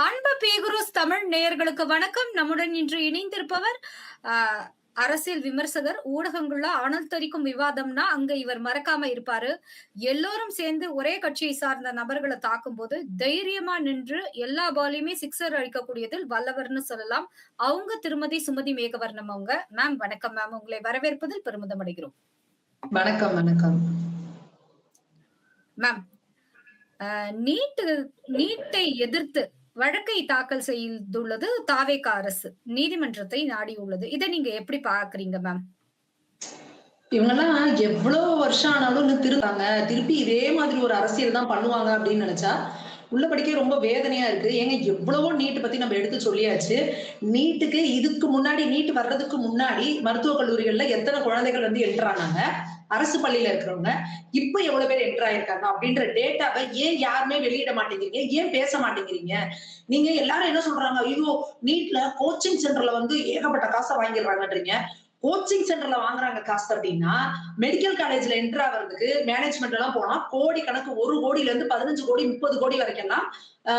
அன்பு பீகுருஸ் தமிழ் நேயர்களுக்கு வணக்கம். நம்முடன் இன்று இணைந்திருப்பவர் அரசியல் விமர்சகர். ஊடகங்கள்ல அனல் தரிக்கும் விவாதம்னா அங்க இவர் மறக்காம இருப்பாரு. எல்லோரும் சேர்ந்து ஒரே கட்சியை சார்ந்த நபர்களை தாக்கும் போது தைரியமா நின்று எல்லா பாலையுமே சிக்ஸர் அடிக்கக்கூடியதில் வல்லவர்னு சொல்லலாம். அவங்க திருமதி சுமதி மேகவர்ணம். அவங்க மேம் வணக்கம் மேம். உங்களை வரவேற்பதில் பெருமிதம் அடைகிறோம். வணக்கம் வணக்கம் மேம். நீட்டை எதிர்த்து வழக்கை தாக்கல் செய்துள்ளது தாவேகா அரசு நீதிமன்றத்தை நாடியுள்ளது. இதை நீங்க எப்படி பாக்குறீங்க மேம்? இவங்கெல்லாம் எவ்வளவு வருஷம் ஆனாலும் திருப்பி இதே மாதிரி ஒரு அரசியல் தான் பண்ணுவாங்க அப்படின்னு நினைச்சா உள்ள படிக்க ரொம்ப வேதனையா இருக்கு. ஏங்க எவ்வளவோ நீட் பத்தி நம்ம எடுத்து சொல்லியாச்சு. நீட்டுக்கு இதுக்கு முன்னாடி நீட் வர்றதுக்கு முன்னாடி மருத்துவக் கல்லூரிகள்ல எத்தனை குழந்தைகள் வந்து என்ட்ரானாங்க, அரசு பள்ளியில இருக்கிறவங்க இப்ப எவ்வளவு பேர் என்டர் ஆயிருக்காங்க அப்படின்ற டேட்டாவை ஏன் யாருமே வெளியிட மாட்டேங்கிறீங்க? ஏன் பேச மாட்டேங்கிறீங்க? நீங்க எல்லாரும் என்ன சொல்றாங்க, ஐயோ நீட்ல கோச்சிங் சென்டர்ல வந்து ஏகப்பட்ட காசை வாங்கிடுறாங்கன்றீங்க. கோச்சிங் சென்டர்ல வாங்குறாங்க காசு அப்படின்னா மெடிக்கல் காலேஜ்ல என்டர் ஆகிறதுக்கு மேனேஜ்மெண்ட் எல்லாம் போனா கோடி கணக்கு, 1 கோடியில இருந்து 15 கோடி 30 கோடி வரைக்கும் எல்லாம்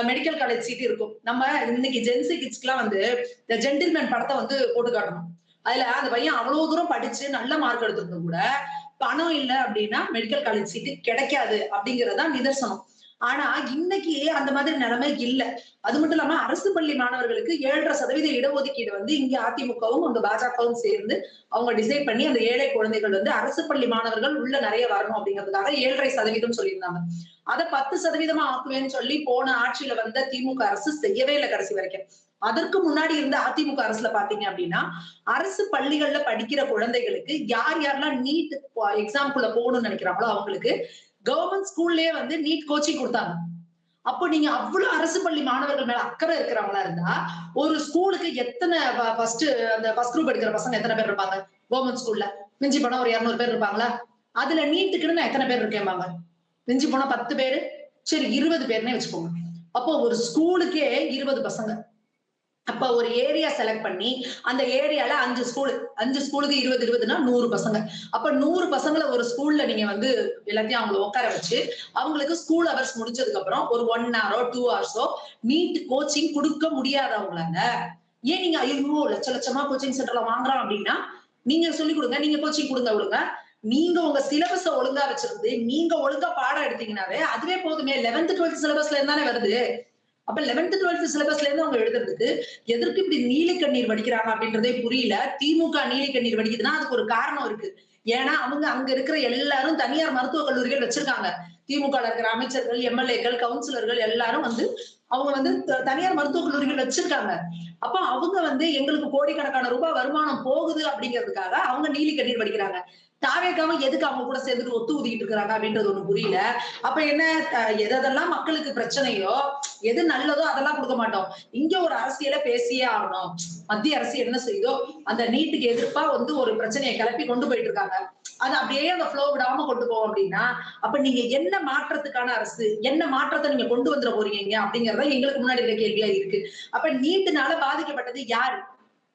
மெடிக்கல் காலேஜ் சீட் இருக்கும். நம்ம இன்னைக்கு ஜென்சி கிட்ஸ்க்கு எல்லாம் வந்து இந்த ஜென்டில்மேன் படத்தை வந்து போட்டு காட்டணும். அதுல அந்த பையன் அவ்வளவு தூரம் படிச்சு நல்ல மார்க் எடுத்திருந்தும் கூட பணம் இல்ல அப்படின்னா மெடிக்கல் காலேஜ் சீட்டு கிடைக்காது அப்படிங்கறதுதான் நிதர்சனம். ஆனா இன்னைக்கு அந்த மாதிரி நிலைமை இல்ல. அது மட்டும் இல்லாம அரசு பள்ளி மாணவர்களுக்கு 7.5% இடஒதுக்கீடு வந்து இங்க அதிமுகவும் அங்க பாஜகவும் சேர்ந்து அவங்க டிசைட் பண்ணி அந்த ஏழை குழந்தைகள் வந்து அரசு பள்ளி மாணவர்கள் உள்ள நிறைய வரணும் அப்படிங்கிறதுக்காக 7.5% சொல்லியிருந்தாங்க. அதை 10% ஆக்குவேன்னு சொல்லி போன ஆட்சியில வந்த திமுக அரசு செய்யவே இல்லை கடைசி வரைக்கும். அதற்கு முன்னாடி இருந்த அதிமுக அரசுல பாத்தீங்க அப்படின்னா அரசு பள்ளிகள்ல படிக்கிற குழந்தைகளுக்கு யார் யாரெல்லாம் நீட் எக்ஸாம்குள்ள போகணும்னு நினைக்கிறாங்களோ அவங்களுக்கு கவர்மெண்ட் ஸ்கூல்லயே வந்து நீட் கோச்சிங் கொடுத்தாங்க. அப்போ நீங்க அவ்வளவு அரசு பள்ளி மாணவர்கள் மேல அக்கறை இருக்கிறவங்களா இருந்தா ஒரு ஸ்கூலுக்கு எத்தனை ஃபர்ஸ்ட் குரூப் எடுக்கிற பசங்க எத்தனை பேர் இருப்பாங்க கவர்மெண்ட் ஸ்கூல்ல? மிஞ்சி போனா ஒரு 200 பேர் இருப்பாங்களா? அதுல நீட்டுக்குன்னு நான் எத்தனை பேர் இருக்கேன்பாங்க? மிஞ்சி போனா 10 பேரு, சரி 20 பேர்னே வச்சுக்கோங்க. அப்போ ஒரு ஸ்கூலுக்கே 20 பசங்க. அப்ப ஒரு ஏரியா செலக்ட் பண்ணி அந்த ஏரியால 5 ஸ்கூலுக்கு 20 100 பசங்க. அப்ப 100 பசங்களை ஒரு ஸ்கூல்ல நீங்க வந்து எல்லாத்தையும் அவங்களை உட்கார வச்சு அவங்களுக்கு ஸ்கூல் ஹவர்ஸ் முடிஞ்சதுக்கு அப்புறம் ஒரு 1 ஹவரோ 2 ஹவர்ஸோ நீட் கோச்சிங் கொடுக்க முடியாதவங்களாங்க. ஏன் நீங்க ஐயோ லட்சமா கோச்சிங் சென்டர்ல வாங்குறோம் அப்படின்னா நீங்க சொல்லிக் கொடுங்க, நீங்க கோச்சிங் கொடுங்க ஒழுங்கா. நீங்க உங்க சிலபஸ ஒழுங்கா வச்சிருந்து நீங்க ஒழுங்கா பாடம் எடுத்தீங்கன்னாவே அதுவே போதுமே. 11th 12th சிலபஸ்ல இருந்தானே வருது. அப்ப 11th 12th சிலபஸ்ல இருந்து அவங்க எழுதுறதுக்கு எதற்கு இப்படி நீலி கண்ணீர் வடிக்கிறாங்க அப்படின்றதே புரியல. திமுக நீலி கண்ணீர் வடிக்குதுன்னா அதுக்கு ஒரு காரணம் இருக்கு. ஏன்னா அவங்க அங்க இருக்கிற எல்லாரும் தனியார் மருத்துவக் கல்லூரிகள் வச்சிருக்காங்க. திமுக இருக்கிற அமைச்சர்கள், எம்எல்ஏக்கள், கவுன்சிலர்கள் எல்லாரும் வந்து அவங்க வந்து தனியார் மருத்துவக் கல்லூரிகள் வச்சிருக்காங்க. அப்ப அவங்க வந்து எங்களுக்கு கோடிக்கணக்கான ரூபாய் வருமானம் போகுது அப்படிங்கிறதுக்காக அவங்க நீலி கண்ணீர் வடிக்கிறாங்க. தாவேக்காம எதுக்கு அவங்க கூட சேர்ந்துட்டு ஒத்து ஊதிக்கிட்டு இருக்கிறாங்க அப்படின்றது ஒண்ணு புரியல. அப்ப என்ன, எதெல்லாம் மக்களுக்கு பிரச்சனையோ எது நல்லதோ அதெல்லாம் கொடுக்க மாட்டோம். இங்க ஒரு அரசியலை பேசியே ஆகணும். மத்திய அரசு என்ன செய்தோ அந்த நீட்டுக்கு எதிர்ப்பா வந்து ஒரு பிரச்சனையை கிளப்பி கொண்டு போயிட்டு இருக்காங்க. அது அப்படியே அந்த ஃப்ளோ விடாம கொண்டு போவோம் அப்படின்னா அப்ப நீங்க என்ன மாற்றத்துக்கான அரசு, என்ன மாற்றத்தை நீங்க கொண்டு வந்துட போறீங்க அப்படிங்கறத எங்களுக்கு முன்னாடி இருக்க கேள்வியா இருக்கு. அப்ப நீட்டுனால பாதிக்கப்பட்டது யாரு?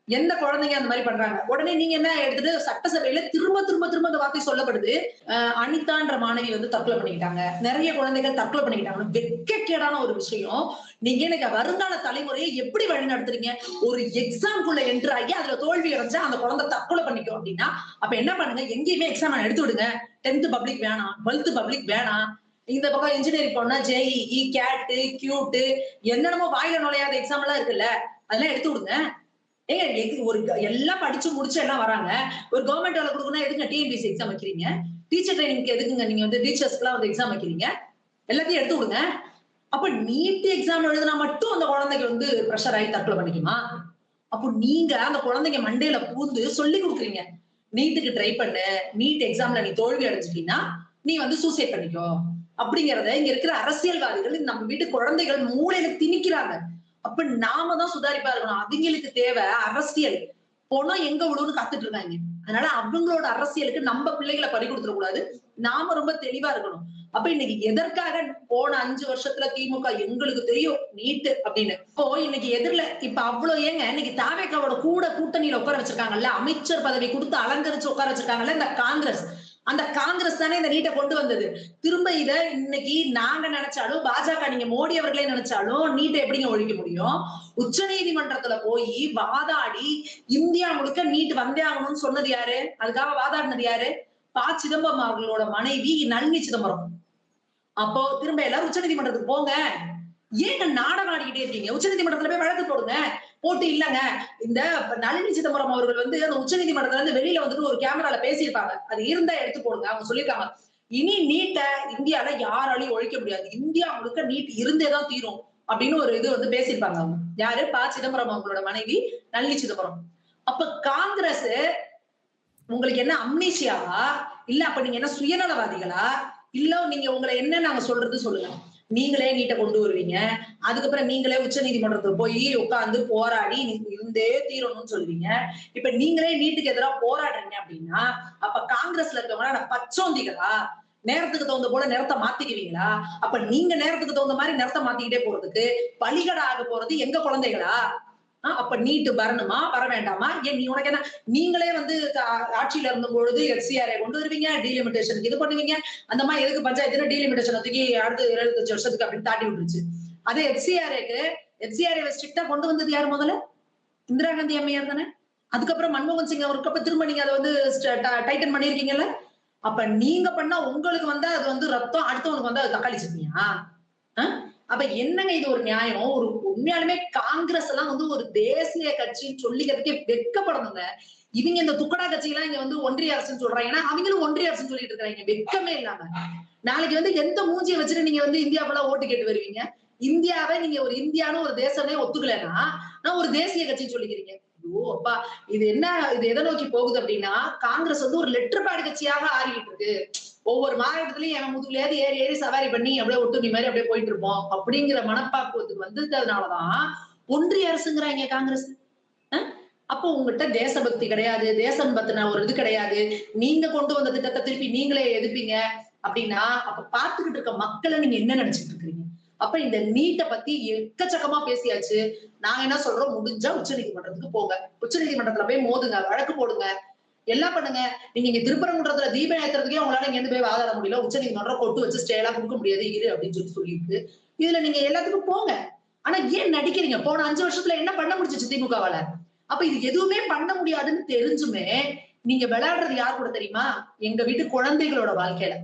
எந்த குழந்தைங்க அந்த மாதிரி பண்றாங்க? உடனே நீங்க என்ன எடுத்துட்டு சட்டசபையில திரும்ப திரும்ப திரும்ப அந்த வார்த்தை சொல்லப்படுது. அனிதான்ற மாணவி வந்து தற்கொலை பண்ணிக்கிட்டாங்க, நிறைய குழந்தைகள் தற்கொலை பண்ணிக்கிட்டாங்க. வெட்கக்கேடான ஒரு விஷயம். நீங்க எனக்கு வருங்கால தலைமுறையை எப்படி வழி நடத்துறீங்க? ஒரு எக்ஸாம்குள்ள என்ட்ரு ஆகி அதுல தோல்வி அடைஞ்சா அந்த குழந்தை தற்கொலை பண்ணிக்கும் அப்படின்னா அப்ப என்ன பண்ணுங்க, எங்கேயுமே எக்ஸாம் எடுத்து விடுங்க. 10th பப்ளிக் வேணாம், 12th பப்ளிக் வேணாம். இந்த பக்கம் இன்ஜினியரிங் போனா ஜேஇஇ, கேட், கியூட் என்னென்னமோ வாயில நுழையாத எக்ஸாம் எல்லாம் இருக்குல்ல, அதெல்லாம் எடுத்து விடுங்க. ஏங்க ஒரு எல்லாம் படிச்சு முடிச்சு எல்லாம் வராங்க. ஒரு கவர்மெண்ட் வேலை கொடுக்கணும் எதுங்க டிஎன்பிஎஸ்சி எக்ஸாம் வைக்கிறீங்க? டீச்சர் ட்ரைனிங்க்கு எதுக்குங்க நீங்க வந்து டீச்சர்ஸ்க்கு எல்லாம் வந்து எக்ஸாம் வைக்கிறீங்க? எல்லாத்தையும் எடுத்து விடுங்க. அப்ப நீட் எக்ஸாம் எழுதினா மட்டும் அந்த குழந்தைக்கு வந்து ப்ரெஷர் ஆகி தற்கொலை பண்ணிக்குமா? அப்போ நீங்க அந்த குழந்தைங்க மண்டையில பூந்து சொல்லி கொடுக்குறீங்க, நீட்டுக்கு ட்ரை பண்ணு, நீட் எக்ஸாம்ல நீ தோல்வி அடைஞ்சிட்டீங்கன்னா நீ வந்து சூசைட் பண்ணிக்கோ அப்படிங்கறத இங்க இருக்கிற அரசியல்வாதிகள் நம்ம வீட்டு குழந்தைகள் மூளையில திணிக்கிறாங்க. அப்ப நாம தான் சுதாரிப்பா இருக்கணும். அவங்களுக்கு தேவை அரசியல். பணம் எங்க விழுன்னு காத்துட்டு இருக்காங்க. அதனால அவங்களோட அரசியலுக்கு நம்ம பிள்ளைகளை பறி கொடுத்துட கூடாது. நாம ரொம்ப தெளிவா இருக்கணும். அப்ப இன்னைக்கு எதற்காக போன 5 வருஷத்துல திமுக எங்களுக்கு தெரியும் நீட் அப்படின்னு. இப்போ இன்னைக்கு எதிரில இப்ப அவ்வளவு ஏங்க இன்னைக்கு தாவேக்காவோட கூட கூட்டணியில உட்கார வச்சிருக்காங்கல்ல, அமைச்சர் பதவி கொடுத்து அலங்கரிச்சு உட்கார வச்சிருக்காங்கல்ல இந்த காங்கிரஸ். அந்த காங்கிரஸ் தானே இந்த நீட்டை கொண்டு வந்தது. திரும்ப இத இன்னைக்கு நாங்க நினைச்சாலும், பாஜக நீங்க மோடி அவர்களே நினைச்சாலும் நீட்டை எப்படிங்க ஒழிக்க முடியும்? உச்ச நீதிமன்றத்துல போய் வாதாடி இந்தியா முழுக்க நீட் வந்தே ஆகணும்னு சொன்னது யாரு? அதுக்காக வாதாடினது யாரு? சிதம்பரம் அவர்களோட மனைவி நளினி சிதம்பரம். அப்போ திரும்ப எல்லாரும் உச்ச நீதிமன்றத்துக்கு போங்க. ஏங்க நாடகம் ஆடிக்கிட்டே இருக்கீங்க? உச்ச நீதிமன்றத்துல போய் வழக்கு போடுங்க. போட்டு இல்லங்க இந்த நளினி சிதம்பரம் அவர்கள் வந்து அந்த உச்ச நீதிமன்றத்துல இருந்து வெளியில வந்துட்டு ஒரு கேமரால பேசியிருப்பாங்க. அது இருந்தா எடுத்து போடுங்க. அவங்க சொல்லியிருக்காங்க, இனி நீட்ட இந்தியால யாராலையும் ஒழிக்க முடியாது. இந்தியா முழுக்க நீட் இருந்தேதான் தீரும் அப்படின்னு ஒரு இது வந்து பேசியிருப்பாங்க அவங்க. யாரு? சிதம்பரம் அவங்களோட மனைவி நளினி சிதம்பரம். அப்ப காங்கிரஸ் உங்களுக்கு என்ன அம்னீசியாவா? இல்ல அப்ப நீங்க என்ன சுயநலவாதிகளா? இல்ல நீங்க உங்களை என்ன நாங்க சொல்றது சொல்லுங்க. நீங்களே நீட்ட கொண்டு வருவீங்க. அதுக்கப்புறம் நீங்களே உச்ச நீதிமன்றத்துல போய் உட்கார்ந்து போராடி இருந்தே தீரணும்னு சொல்லுவீங்க. இப்ப நீங்களே நீட்டுக்கு எதிராக போராடுறீங்க அப்படின்னா, அப்ப காங்கிரஸ்ல இருக்கவங்க பச்சோந்திகளா? நேரத்துக்கு தகுந்த போல நிறத்தை மாத்திக்குவீங்களா? அப்ப நீங்க நேரத்துக்கு தகுந்த மாதிரி நிறத்தை மாத்திக்கிட்டே போறதுக்கு பலிகடா ஆக போறது எங்க குழந்தைகளா? அப்ப நீட்டு வரணுமா? வர வேண்டாமா? ஏன் நீ உனக்கு என்ன? நீங்களே வந்து ஆட்சியில இருந்த பொழுது எஃப்சிஆர்ஐ கொண்டு வருவீங்க, டீலிமிட்டேஷனுக்கு இது பண்ணுவீங்க. அந்த மாதிரி எதுக்கு பஞ்சாயத்துல டீலிமிட்டேஷன் தூக்கி அடுத்து 75 வருஷத்துக்கு அப்படின்னு தாட்டி விட்டுருச்சு. அதே எஃப்சிஆர்ஐ ஸ்ட்ரிக்டா கொண்டு வந்தது யாரு முதல்ல? இந்திரா காந்தி அம்மையார் தானே? அதுக்கப்புறம் மன்மோகன் சிங் அவருக்கு அப்ப திரும்ப நீங்க அதை வந்து டைட்டன் பண்ணிருக்கீங்கல்ல? அப்ப நீங்க பண்ணா உங்களுக்கு வந்தா அது வந்து ரத்தம், அடுத்தவனுக்கு வந்தா அது தக்காளி சட்னியா? அப்ப என்னங்க இது ஒரு நியாயம்? ஒரு உண்மையாலுமே காங்கிரஸ் எல்லாம் வந்து ஒரு தேசிய கட்சின்னு சொல்லிக்கிறதுக்கே வெட்கப்படணுங்க. இவங்க இந்த துக்கடா கட்சியெல்லாம் இங்க வந்து ஒன்றிய அரசுன்னு சொல்றாங்க. ஏன்னா அவங்களும் ஒன்றிய அரசுன்னு சொல்லிட்டு இருக்காங்க. வெட்கமே இல்லாம. நாளைக்கு வந்து எந்த மூஞ்சியை வச்சுட்டு நீங்க வந்து இந்தியா ஃபுல்லா ஓட்டு கேட்டு வருவீங்க? இந்தியாவை நீங்க ஒரு இந்தியான்னு ஒரு தேசமே ஒத்துக்கலைன்னா, நான் ஒரு தேசிய கட்சின்னு சொல்லிக்கிறீங்க. ஐயோ அப்பா! இது என்ன? இது எதை நோக்கி போகுது அப்படின்னா, காங்கிரஸ் வந்து ஒரு லெட்டர் பேட் கட்சியாக ஆறிக்கிட்டு இருக்கு. ஒவ்வொரு மாவட்டத்திலயும் என் முதுகுலையாவது ஏறி ஏறி சவாரி பண்ணி அப்படியே ஒட்டுண்ணி மாதிரி அப்படியே போயிட்டு இருப்போம் அப்படிங்கிற மனப்பாக்குவத்துக்கு வந்ததுனாலதான் ஒன்றிய அரசுங்கிறாங்க காங்கிரஸ். அப்போ உங்ககிட்ட தேசபக்தி கிடையாது, தேசம் பத்தின ஒரு இது கிடையாது. நீங்க கொண்டு வந்த திட்டத்தை திருப்பி நீங்களே எதிர்ப்பீங்க அப்படின்னா, அப்ப பார்த்துக்கிட்டு இருக்க மக்களை நீங்க என்ன நினைச்சிட்டு இருக்கீங்க? அப்ப இந்த நீட்டை பத்தி எக்கச்சக்கமா பேசியாச்சு. நாங்க என்ன சொல்றோம்? முடிஞ்சா உச்ச நீதிமன்றத்துக்கு போங்க. உச்ச நீதிமன்றத்துல போய் மோதுங்க, வழக்கு போடுங்க, எல்லாம் பண்ணுங்க. நீங்க இங்க திருப்பரங்குன்றத்துல தீபம் ஏத்துறதுக்கே உங்களால இங்க இருந்து போய் வாதாட முடியல. உச்ச நீதிமன்றம் கொட்டு வச்சு ஸ்டே எல்லாம் கொடுக்க முடியாது இரு அப்படின்னு சொல்லியிருக்கு. இதுல நீங்க எல்லாத்துக்கும் போங்க. ஆனா ஏன் நடிக்கிறீங்க? போன 5 வருஷத்துல என்ன பண்ண முடிஞ்சிச்சு திமுகவால? அப்ப இது எதுவுமே பண்ண முடியாதுன்னு தெரிஞ்சுமே நீங்க விளையாடுறது யார் கூட தெரியுமா? எங்க வீட்டு குழந்தைகளோட வாழ்க்கையில.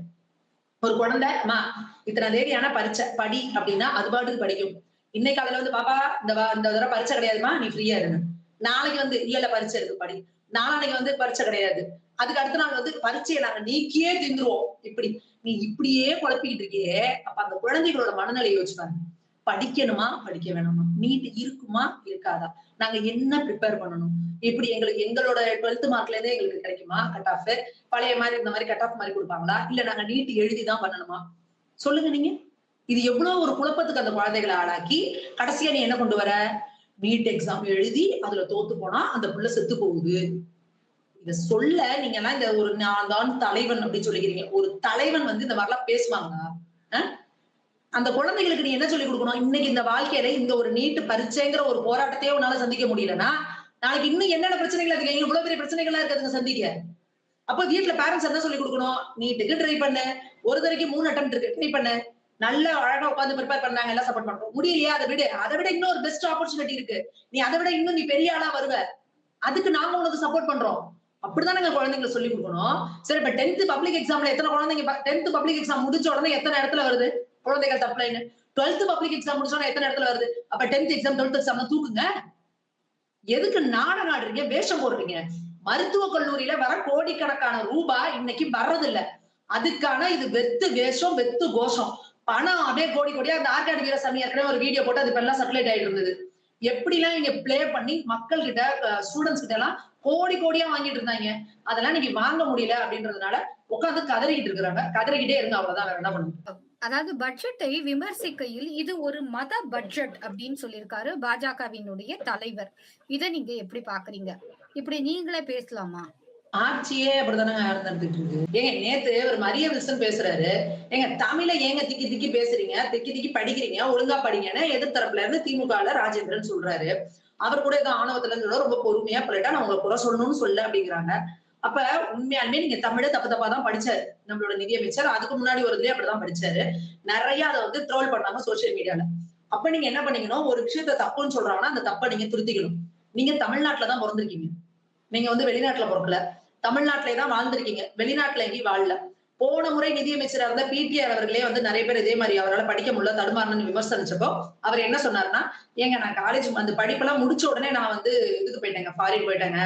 ஒரு குழந்தை, அம்மா இத்தனை தேதி ஆனா பரீட்சை படி அப்படின்னா அது பாட்டுக்கு படிக்கும். இன்னைக்கு காலையில வந்து பாப்பா இந்த தடவை பரீட்சை கிடையாதுமா, நீ ஃப்ரீயா இரு. நாளைக்கு வந்து இல்ல பரீட்சை இருக்கு படி. நாளானைக்கு வந்து பரீட்சை கிடையாது. அதுக்கு அடுத்த நாள் வந்து பரீட்சையை நாங்க நீக்கியே தின்றுவோம். இப்படி நீ இப்படியே குழப்பிக்கிட்டு இருக்கியே, அப்ப அந்த குழந்தைகளோட மனநிலையை யோசிப்பாங்க. படிக்கணுமா படிக்க வேணாமா? நீட் இருக்குமா இருக்காதா? நாங்க என்ன ப்ரிப்பேர் பண்ணணும்? இப்படி எங்களுக்கு எங்களோட 12th மார்க்ல இருந்தே எங்களுக்கு கிடைக்குமா கட் ஆஃப்? பழைய மாதிரி இந்த மாதிரி கட் ஆஃப் மாதிரி கொடுப்பாங்களா? இல்ல நாங்க நீட் எழுதிதான் பண்ணணுமா? சொல்லுங்க நீங்க. இது எவ்வளவு ஒரு குழப்பத்துக்கு அந்த குழந்தைகளை ஆளாக்கி கடைசியா நீ என்ன கொண்டு வர? நீட் எக்ஸாம் எழுதி அதுல தோத்து போனா அந்த புள்ள செத்து போகுது. இத சொல்ல நீங்க எல்லாம் இந்த ஒரு நான் தான் தலைவன் அப்படின்னு சொல்லிக்கிறீங்க. ஒரு தலைவன் வந்து இந்த மாதிரிலாம் பேசுவாங்களா? அந்த குழந்தைகளுக்கு நீ என்ன சொல்லிக் கொடுக்கணும்? இன்னைக்கு இந்த வாழ்க்கையில இந்த ஒரு நீட் பரீட்சைங்கிற ஒரு போராட்டத்தையே உன்னால சந்திக்க முடியலன்னா, நாளைக்கு இன்னும் என்னென்ன பிரச்சனைகள் இருக்கு? எங்களுக்கு இவ்வளவு பெரிய பிரச்சனைகள்லாம் இருக்குதுங்க சந்திக்க. அப்ப வீட்டுல பேரண்ட்ஸ் என்ன சொல்லிக் கொடுக்கணும்? நீட்டுக்கு ட்ரை பண்ணு. ஒரு தடவைக்கு 3 அட்டெம்ப்ட் இருக்கு. ட்ரை பண்ணு. நல்ல அழகா உட்கார்ந்து ப்ரிப்பேர் பண்ணாங்க, எல்லாம் சப்போர்ட் பண்றோம். முடியலையா? அதை விட இன்னொரு பெஸ்ட் ஆப்பர்ச்சுனிட்டி இருக்கு. நீ அதை விட இன்னும் நீ பெரிய ஆளா வருவ. அதுக்கு நாங்க உனக்கு சப்போர்ட் பண்றோம். அப்படிதானே குழந்தைங்களை சொல்லிக் கொடுக்கணும். சரி இப்ப 10th பப்ளிக் எக்ஸாம்ல எத்தனை குழந்தைங்க 10th பப்ளிக் எக்ஸாம் முடிச்ச உடனே எத்தனை இடத்துல வருது குழந்தைகள் தப்ளைன்னு? 12th பப்ளிக் எக்ஸாம் முடிச்ச உடனே எத்தனை இடத்துல வருது? அப்ப 10th எக்ஸாம் 12th எக்ஸாம் தூக்குங்க. எதுக்கு நாடகம் ஆடுறீங்க? வேஷம் போடுறீங்க. மருத்துவக் கல்லூரியில வர கோடிக்கணக்கான ரூபாய் இன்னைக்கு வர்றது இல்ல. அதுக்கான இது வெத்து வேஷம், வெத்து கோஷம். பணம் அப்படியே கோடி கோடியா அந்த ஆர்காடு வீரசாமி ஏற்கனவே ஒரு வீடியோ போட்டு அது இப்ப எல்லாம் சர்க்குலேட் ஆயிட்டு இருந்தது. எப்படி எல்லாம் இங்க பிளே பண்ணி மக்கள் கிட்ட ஸ்டூடெண்ட்ஸ் கிட்ட எல்லாம் கோடி கோடியா வாங்கிட்டு இருந்தாங்க. அதெல்லாம் நீங்க வாங்க முடியல அப்படின்றதுனால உட்கார்ந்து கதறிக்கிட்டு இருக்கிறாங்க. கதறிக்கிட்டே இருங்க, அவ்வளவுதான். வேற என்ன பண்ணுங்க. அதாவது பட்ஜெட்டை விமர்சிக்கையில் இது ஒரு மத பட்ஜெட் அப்படின்னு சொல்லியிருக்காரு பாஜகவினுடைய தலைவர். இதை நீங்க எப்படி பாக்குறீங்க? இப்படி நீங்களே பேசலாமா? ஆட்சியே அப்படித்தானே நடந்துட்டு இருக்கு. ஏங்க நேத்து ஒரு மரிய வில்சன் பேசுறாரு. ஏங்க தமிழை ஏங்க திக்கி திக்கி பேசுறீங்க, திக்கி திக்கி படிக்கிறீங்க, ஒழுங்கா படிங்கன்னு எதிர்த்தரப்புல இருந்து திமுகல ராஜேந்திரன் சொல்றாரு. அவர் கூட ஏதோ ஆணவத்துல இருந்து ரொம்ப பொறுமையா போயிட்டா நான் உங்களை குறை சொல்லணும்னு சொல்ல அப்படிங்கிறாங்க. அப்ப உண்மையாலுமே நீங்க தமிழ தப்பு தப்பா தான் படிச்சாரு நம்மளோட நிதியமைச்சர். அதுக்கு முன்னாடி ஒரு இதுலயே அப்படிதான் படிச்சாரு. நெறைய அத வந்து ட்ரோல் பண்ணாங்க சோசியல் மீடியால. அப்ப நீங்க என்ன பண்ணீங்கன்னா, ஒரு விஷயத்த தப்புன்னு சொல்றாங்கன்னா, அந்த தப்ப நீங்க திருத்திக்கணும். நீங்க தமிழ்நாட்டுல தான் பொறந்திருக்கீங்க. நீங்க வந்து வெளிநாட்டுல பொறக்கல. தமிழ்நாட்டிலே தான் வாழ்ந்திருக்கீங்க. வெளிநாட்டுல எங்கேயும் வாழல. போன முறை நிதியமைச்சரா இருந்த பிடிஆர் அவர்களே வந்து நெறைய பேர் இதே மாரி அவரால படிக்க முடியல, தடுமாறுனன்னு விமர்சனிச்சப்போ, அவர் என்ன சொன்னாருன்னா, "ஏங்க நான் காலேஜ் அந்த படிப்பெல்லாம் முடிச்ச உடனே நான் வந்து இதுக்கு போயிட்டேங்க, ஃபாரின் போயிட்டேங்க.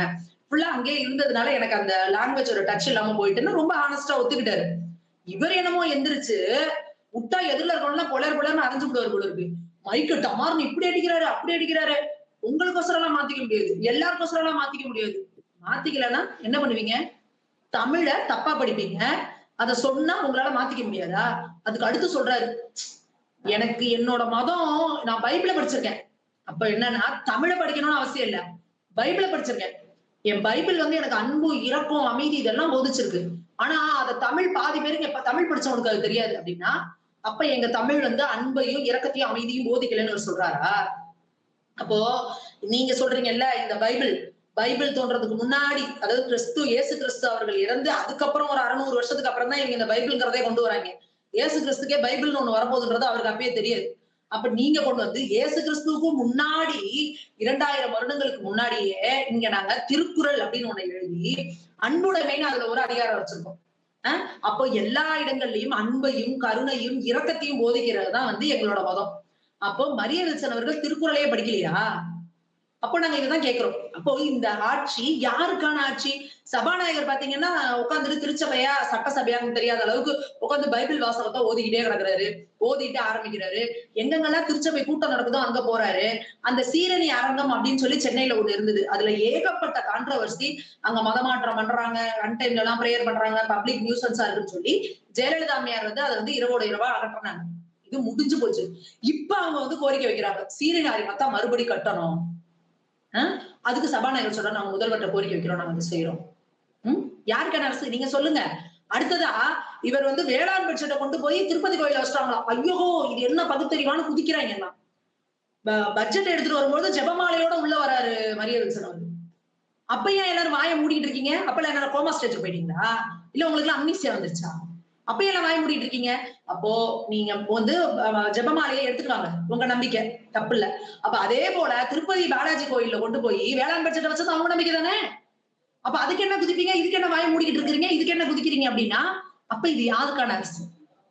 ஃபுல்லா அங்கேயே இருந்ததுனால எனக்கு அந்த லாங்குவேஜோட டச் இல்லாம போயிட்டுன்னு" ரொம்ப ஹானஸ்ட்டா ஒத்துக்கிட்டாரு. இவர் என்னமோ எந்திரிச்சு, உட்டா எதிர்ல இருக்கவன்லாம் பொலர் பொலர்ன்னு அரைஞ்சு விடுவாரு போல இருக்கு. மைக்க டமார்ன்னு இப்படி அடிக்கிறாரு, அப்படி அடிக்கிறாரு. உங்களுக்கோசரம்லாம் மாத்திக்க முடியாது. எல்லாருக்கோசரம்லாம் மாத்திக்க முடியாது. மாத்திக்கலன்னா என்ன பண்ணுவீங்க? தமிழ தப்பா படிப்பீங்க. அத சொன்னா உங்களால மாத்திக்க முடியாதா? அதுக்கு அடுத்து சொல்றாரு, எனக்கு என்னோட மதம் நான் பைபிள படிச்சிருக்கேன். அப்ப என்னன்னா, தமிழ படிக்கணும்னு அவசியம் இல்ல. பைபிள படிச்சிருக்கேன். என் பைபிள் வந்து எனக்கு அன்பு, இரக்கம், அமைதி இதெல்லாம் போதிச்சிருக்கு. ஆனா, அத தமிழ் பாதி பேருக்கு இப்ப தமிழ் படிச்சவனுக்கு அது தெரியாது அப்டின்னா, அப்ப எங்க தமிழ் வந்து அன்பையும், இரக்கத்தையும், அமைதியும் போதிக்கலன்னு அவர் சொல்றாரா? அப்போ நீங்க சொல்றீங்கல்ல, இந்த பைபிள் தோன்றதுக்கு முன்னாடி, அதாவது இயேசு கிறிஸ்து அவர்கள் இறந்து அதுக்கப்புறம் ஒரு 600 வருஷத்துக்கு அப்புறம் தான் இவங்க இந்த பைபிள்ங்கிறதே கொண்டு வராங்க. இயேசு கிறிஸ்துக்கே பைபிள்னு ஒண்ணு வரப்போகுதுன்றது அவருக்கு அப்பயே தெரியாது. அப்ப நீங்க கொண்டு வந்து இயேசு கிறிஸ்துவுக்கும் முன்னாடி 2000 வருடங்களுக்கு முன்னாடியே இங்க நாங்க திருக்குறள் அப்படின்னு ஒண்ணு எழுதி அன்புடைமைன்னு அதுல ஒரு அதிகாரம் வச்சிருக்கோம். அப்போ எல்லா இடங்கள்லயும் அன்பையும், கருணையும், இரக்கத்தையும் போதிக்கிறது தான் வந்து எங்களோட மதம். அப்போ மரிய வில்சன் அவர்கள் திருக்குறளையே படிக்கலையா? அப்போ நாங்க இததான் கேட்கிறோம். அப்போ இந்த ஆட்சி யாருக்கான ஆட்சி? சபாநாயகர் பாத்தீங்கன்னா, உட்கார்ந்துட்டு திருச்சபையா, சட்டசபையான்னு தெரியாத அளவுக்கு உட்கார்ந்து பைபிள் வாசகத்த ஓதிக்கிட்டே கிடக்குறாரு. ஓதிட்டு ஆரம்பிக்கிறாரு. எங்கெங்கெல்லாம் திருச்சபை கூட்டம் நடக்குதோ அங்க போறாரு. அந்த சீரணி அரங்கம் அப்படின்னு சொல்லி சென்னையில ஒண்ணு இருந்தது. அதுல ஏகப்பட்ட கான்ட்ரோவர்சி. அங்க மதமாற்றம் பண்றாங்க, அன் டைம்ல எல்லாம் பிரேயர் பண்றாங்க, பப்ளிக் நியூசன்ஸா இருக்குன்னு சொல்லி ஜெயலலிதா அம்மையார் வந்து அதை வந்து இரவோட இரவா அகற்றினாங்க. இது முடிஞ்சு போச்சு. இப்ப அவங்க வந்து கோரிக்கை வைக்கிறாங்க. சீரணி அறிமத்தா மறுபடி கட்டணும். அதுக்கு சபாநாயகர் சொல்ற நாங்க முதல்வர்கிட்ட கோரிக்கை வைக்கிறோம், நாங்க அதை செய்யறோம். யாருக்கான அரசு நீங்க சொல்லுங்க. அடுத்ததா இவர் வந்து வேளாண் பட்ஜெட்டை கொண்டு போய் திருப்பதி கோயில வச்சிட்டாங்களாம். ஐயோ இது என்ன பகுத்தறிவான்னு குதிக்கிறாங்க எல்லாம். பட்ஜெட் எடுத்துட்டு வரும்போது ஜெபமாலையோட உள்ள வராரு மரிய வில்சன் அவரு. அப்ப ஏன் எல்லாரும் வாயை மூடிட்டு இருக்கீங்க? அப்ப எல்லாரும் கோமா ஸ்டேஜ் போயிட்டீங்களா? இல்ல உங்களுக்கு எல்லாம் அம்னீசியா வந்துருச்சா? அப்ப எல்லாம் வாய் மூடிட்டு இருக்கீங்க. அப்போ நீங்க வந்து ஜெபமாலையை எடுத்துட்டு வாங்க. உங்க நம்பிக்கை தப்பு இல்ல. அப்ப அதே போல திருப்பதி பாலாஜி கோயில்ல கொண்டு போய் வேளாண் பட்ஜெட் வச்சது அவங்க நம்பிக்கை தானே? அப்ப அதுக்கு என்ன குதிப்பீங்க? இதுக்கு என்ன வாய் மூடிக்கிட்டு இருக்கிறீங்க? இதுக்கு என்ன குதிக்கிறீங்க அப்படின்னா, அப்ப இது யாருக்கான அரசு?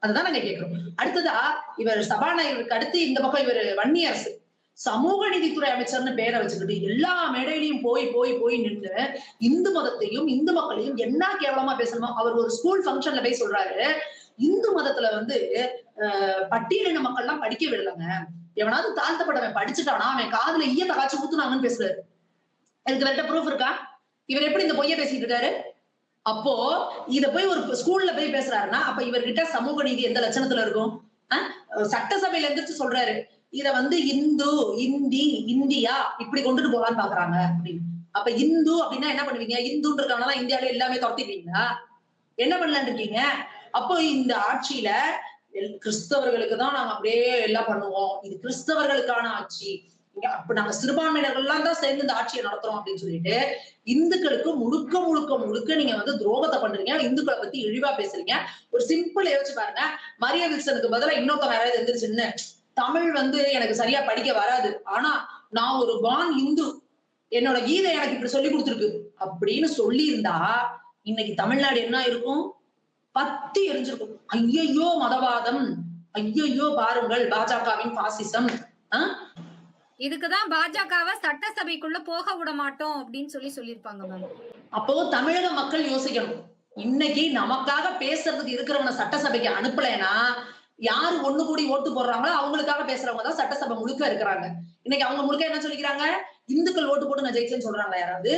அதுதான் நாங்க கேட்கிறோம். அடுத்ததா இவர் சபாநாயகருக்கு அடுத்து இந்த பக்கம் இவர் வன்னி அரசு சமூக நீதித்துறை அமைச்சர்னு பேரை வச்சுக்கிட்டு எல்லா மேடையிலையும் போய் போய் போய் நின்று இந்து மதத்தையும் இந்து மக்களையும் என்ன கேவலமா பேசணுமோ அவர் ஒரு ஸ்கூல் ஃபங்க்ஷன்ல போய் சொல்றாரு. இந்து மதத்துல வந்து பட்டியலின மக்கள் எல்லாம் படிக்க விடலங்க. எவனாவது தாழ்த்தப்பட்டவன் படிச்சுட்டானா அவன் காதுல ஈயத்தை காய்ச்சி ஊத்துனாங்கன்னு பேசுறாரு. இதுக்கு வேற ப்ரூஃப் இருக்கா? இவர் எப்படி இந்த பொய்ய பேசிட்டு இருக்காரு? அப்போ இத போய் ஒரு ஸ்கூல்ல போய் பேசுறாருன்னா அப்ப இவர்கிட்ட சமூக நீதி எந்த லட்சணத்துல இருக்கும்? சட்டசபையில எந்திரிச்சு சொல்றாரு. இத வந்து இந்து, இந்தி, இந்தியா இப்படி கொண்டுட்டு போலான்னு பாக்குறாங்க அப்படின்னு. அப்ப இந்து அப்படின்னா என்ன பண்ணுவீங்க? இந்துன்றதுனால இந்தியாவில எல்லாமே துரத்திடுவீங்களா? என்ன பண்ணலான்னு இருக்கீங்க? அப்போ இந்த ஆட்சியில கிறிஸ்தவர்களுக்கு தான் நாங்க அப்படியே எல்லாம் பண்ணுவோம். இது கிறிஸ்தவர்களுக்கான ஆட்சி. அப்ப நாங்க சிறுபான்மையினர்கள் எல்லாம் தான் சேர்ந்து இந்த ஆட்சியை நடத்துறோம் அப்படின்னு சொல்லிட்டு இந்துக்களுக்கு முழுக்க முழுக்க முழுக்க நீங்க வந்து துரோகத்தை பண்றீங்க. இந்துக்களை பத்தி இழிவா பேசுறீங்க. ஒரு சிம்பிள் யோசிச்சு பாருங்க. மரிய வில்சனுக்கு பதிலா இன்னொருத்தவங்க யாராவது எந்திரிச்சுன்னு தமிழ் வந்து எனக்கு சரியா படிக்க வராது. ஆனா நான் ஒரு பான் இந்து. என்னோட கீதை எனக்கு இப்படி சொல்லி கொடுத்துருக்கு அப்படின்னு சொல்லி இருந்தா இன்னைக்கு தமிழ்நாடு என்ன இருக்கும்? பத்தி எரிஞ்சிருக்கும். ஐயையோ மதவாதம், ஐயையோ பாருங்கள் பாஜகவின் பாசிசம். இதுக்குதான் பாஜகவை சட்டசபைக்குள்ள போக விட மாட்டோம் அப்படின்னு சொல்லியிருப்பாங்க மேம். அப்போ தமிழக மக்கள் யோசிக்கணும். இன்னைக்கு நமக்காக பேசுறதுக்கு இருக்கிறவன சட்டசபைக்கு அனுப்பலைன்னா யாரு ஒண்ணு கூடி ஓட்டு போடுறாங்களோ அவங்களுக்காக பேசுறவங்க தான் சட்டசபை முழுக்க இருக்கிறாங்க. இன்னைக்கு அவங்க முழுக்க என்ன சொல்லிக்கிறாங்க? இந்துக்கள் ஓட்டு போட்டு நான் ஜெயிச்சேன்னு சொல்றாங்க யாராவது?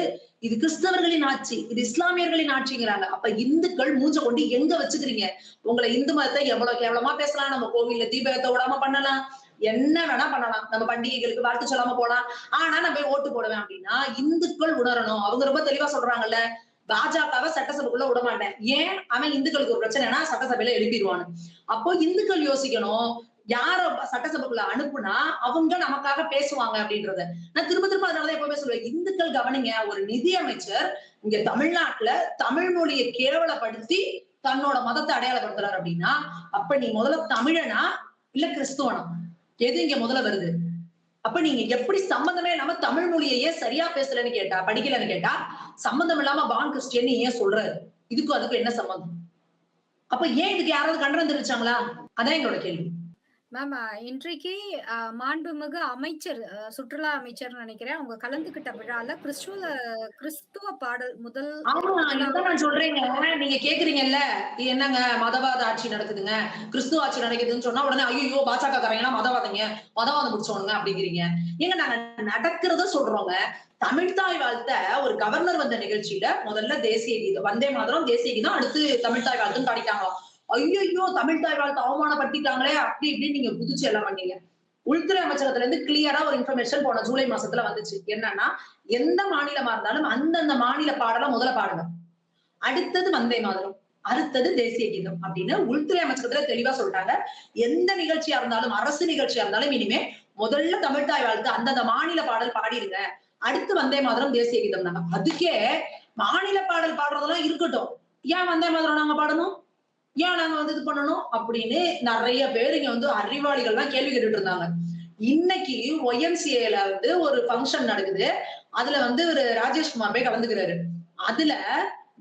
இது கிறிஸ்தவர்களின் ஆட்சி, இது இஸ்லாமியர்களின் ஆட்சிங்கிறாங்க. அப்ப இந்துக்கள் மூஞ்ச கொண்டு எங்க வச்சுக்கிறீங்க? உங்களை இந்து மதத்தை எவ்வளவு கேவலமா பேசலாம். நம்ம கோவில்ல தீபத்தை விடாம பண்ணலாம், என்ன வேணா பண்ணலாம், நம்ம பண்டிகைகளுக்கு வாழ்த்து சொல்லாம போலாம். ஆனா நான் போய் ஓட்டு போடுவேன் அப்படின்னா இந்துக்கள் உணரணும். அவங்க ரொம்ப தெளிவா சொல்றாங்கல்ல, பாஜகவை சட்டசபைக்குள்ள விட மாட்டேன். ஏன்? அவன் இந்துக்களுக்கு ஒரு பிரச்சனைனா சட்டசபையில எழுப்பிடுவானு. அப்போ இந்துக்கள் யோசிக்கணும். யார சட்டசபைக்குள்ள அனுப்புனா அவங்க நமக்காக பேசுவாங்க அப்படின்றத நான் திரும்ப திரும்ப அதனாலதான் எப்பவுமே சொல்லுவேன். இந்துக்கள் கவனிங்க, ஒரு நிதி அமைச்சர் இங்க தமிழ்நாட்டுல தமிழ் மொழியை கேவலப்படுத்தி தன்னோட மதத்தை அடையாளப்படுத்துறாரு அப்படின்னா, அப்ப நீ முதல்ல தமிழனா இல்ல கிறிஸ்துவனா? எது இங்க முதல்ல வருது? அப்ப நீங்க எப்படி சம்பந்தமே இல்லாம தமிழ் மொழியையே சரியா பேசலன்னு கேட்டா, படிக்கலன்னு கேட்டா, சம்பந்தம் இல்லாம பான் கிறிஸ்டியன் ஏன் சொல்றாரு? இதுக்கும் அதுக்கும் என்ன சம்பந்தம்? அப்ப ஏன் இதுக்கு யாராவது கண்டனம் தெரிவிச்சாங்களா? அதான் எங்களோட கேள்வி. மேம் இன்றைக்கு மாண்புமிகு அமைச்சர் சுற்றுலா அமைச்சர்ன்னு நினைக்கிறேன். அவங்க கலந்துக்கிட்ட விழால கிறிஸ்துவ பாடல் ஆமா, இதுதான் முதலாவது நான் சொல்றேங்க. நீங்க கேக்குறீங்கல்ல, இது என்னங்க மதவாத ஆட்சி நடக்குதுங்க, கிறிஸ்துவ ஆட்சி நடக்குதுன்னு சொன்னா உடனே ஐய்யய்யோ! பாஜக காரங்கலாம் மதவாதிங்க, மதவாதம் பிடிச்சவனுங்க அப்படிங்கிறீங்க. ஏங்க நாங்க நடக்கிறத சொல்றோங்க. தமிழ்த்தாய் வாழ்த்த ஒரு கவர்னர் வந்த நிகழ்ச்சியில முதல்ல தேசிய கீதம், வந்தே மாதரம், தேசிய கீதம், அடுத்து தமிழ்த்தாய் வாழ்த்துன்னு பாடிட்டாங்களாம். ஐய்யய்யோ! தமிழ்த்தாய் வாழ்த்த அவமானப்படுத்திட்டாங்களே, அப்படி இப்படின்னு நீங்க குதிச்சு எல்லாம் பண்ணீங்க. உள்துறை அமைச்சகத்துல இருந்து கிளியரா ஒரு இன்ஃபர்மேஷன் போன ஜூலை மாசத்துல வந்துச்சு. என்னன்னா, எந்த மாநிலமா இருந்தாலும் அந்தந்த மாநில பாடல முதல்ல பாடுங்க. அடுத்தது வந்தே மாதரம். அடுத்தது தேசிய கீதம் அப்படின்னு உள்துறை அமைச்சகத்துல தெளிவா சொல்லிட்டாங்க. எந்த நிகழ்ச்சியா இருந்தாலும், அரசு நிகழ்ச்சியா இருந்தாலும் இனிமே முதல்ல தமிழ்த்தாய் வாழ்த்து அந்தந்த மாநில பாடல் பாடிடுங்க. அடுத்து வந்தே மாதரம், தேசிய கீதம் தாங்க. அதுக்கே மாநில பாடல் பாடுறதெல்லாம் இருக்கட்டும். ஏன் வந்தே மாதரம் நாங்க பாடணும்? ஏன் நாங்க இது பண்ணணும் அப்படின்னு நிறைய பேர் இங்க அறிவாளிகள்லாம் கேள்வி கேட்டுட்டு இருந்தாங்க. இன்னைக்கு ஒய்எம்சிஏல ஒரு ஃபங்க்ஷன் நடக்குது. அதுல ஒரு ராஜேஷ்குமார் போய் கலந்துக்கிறாரு. அதுல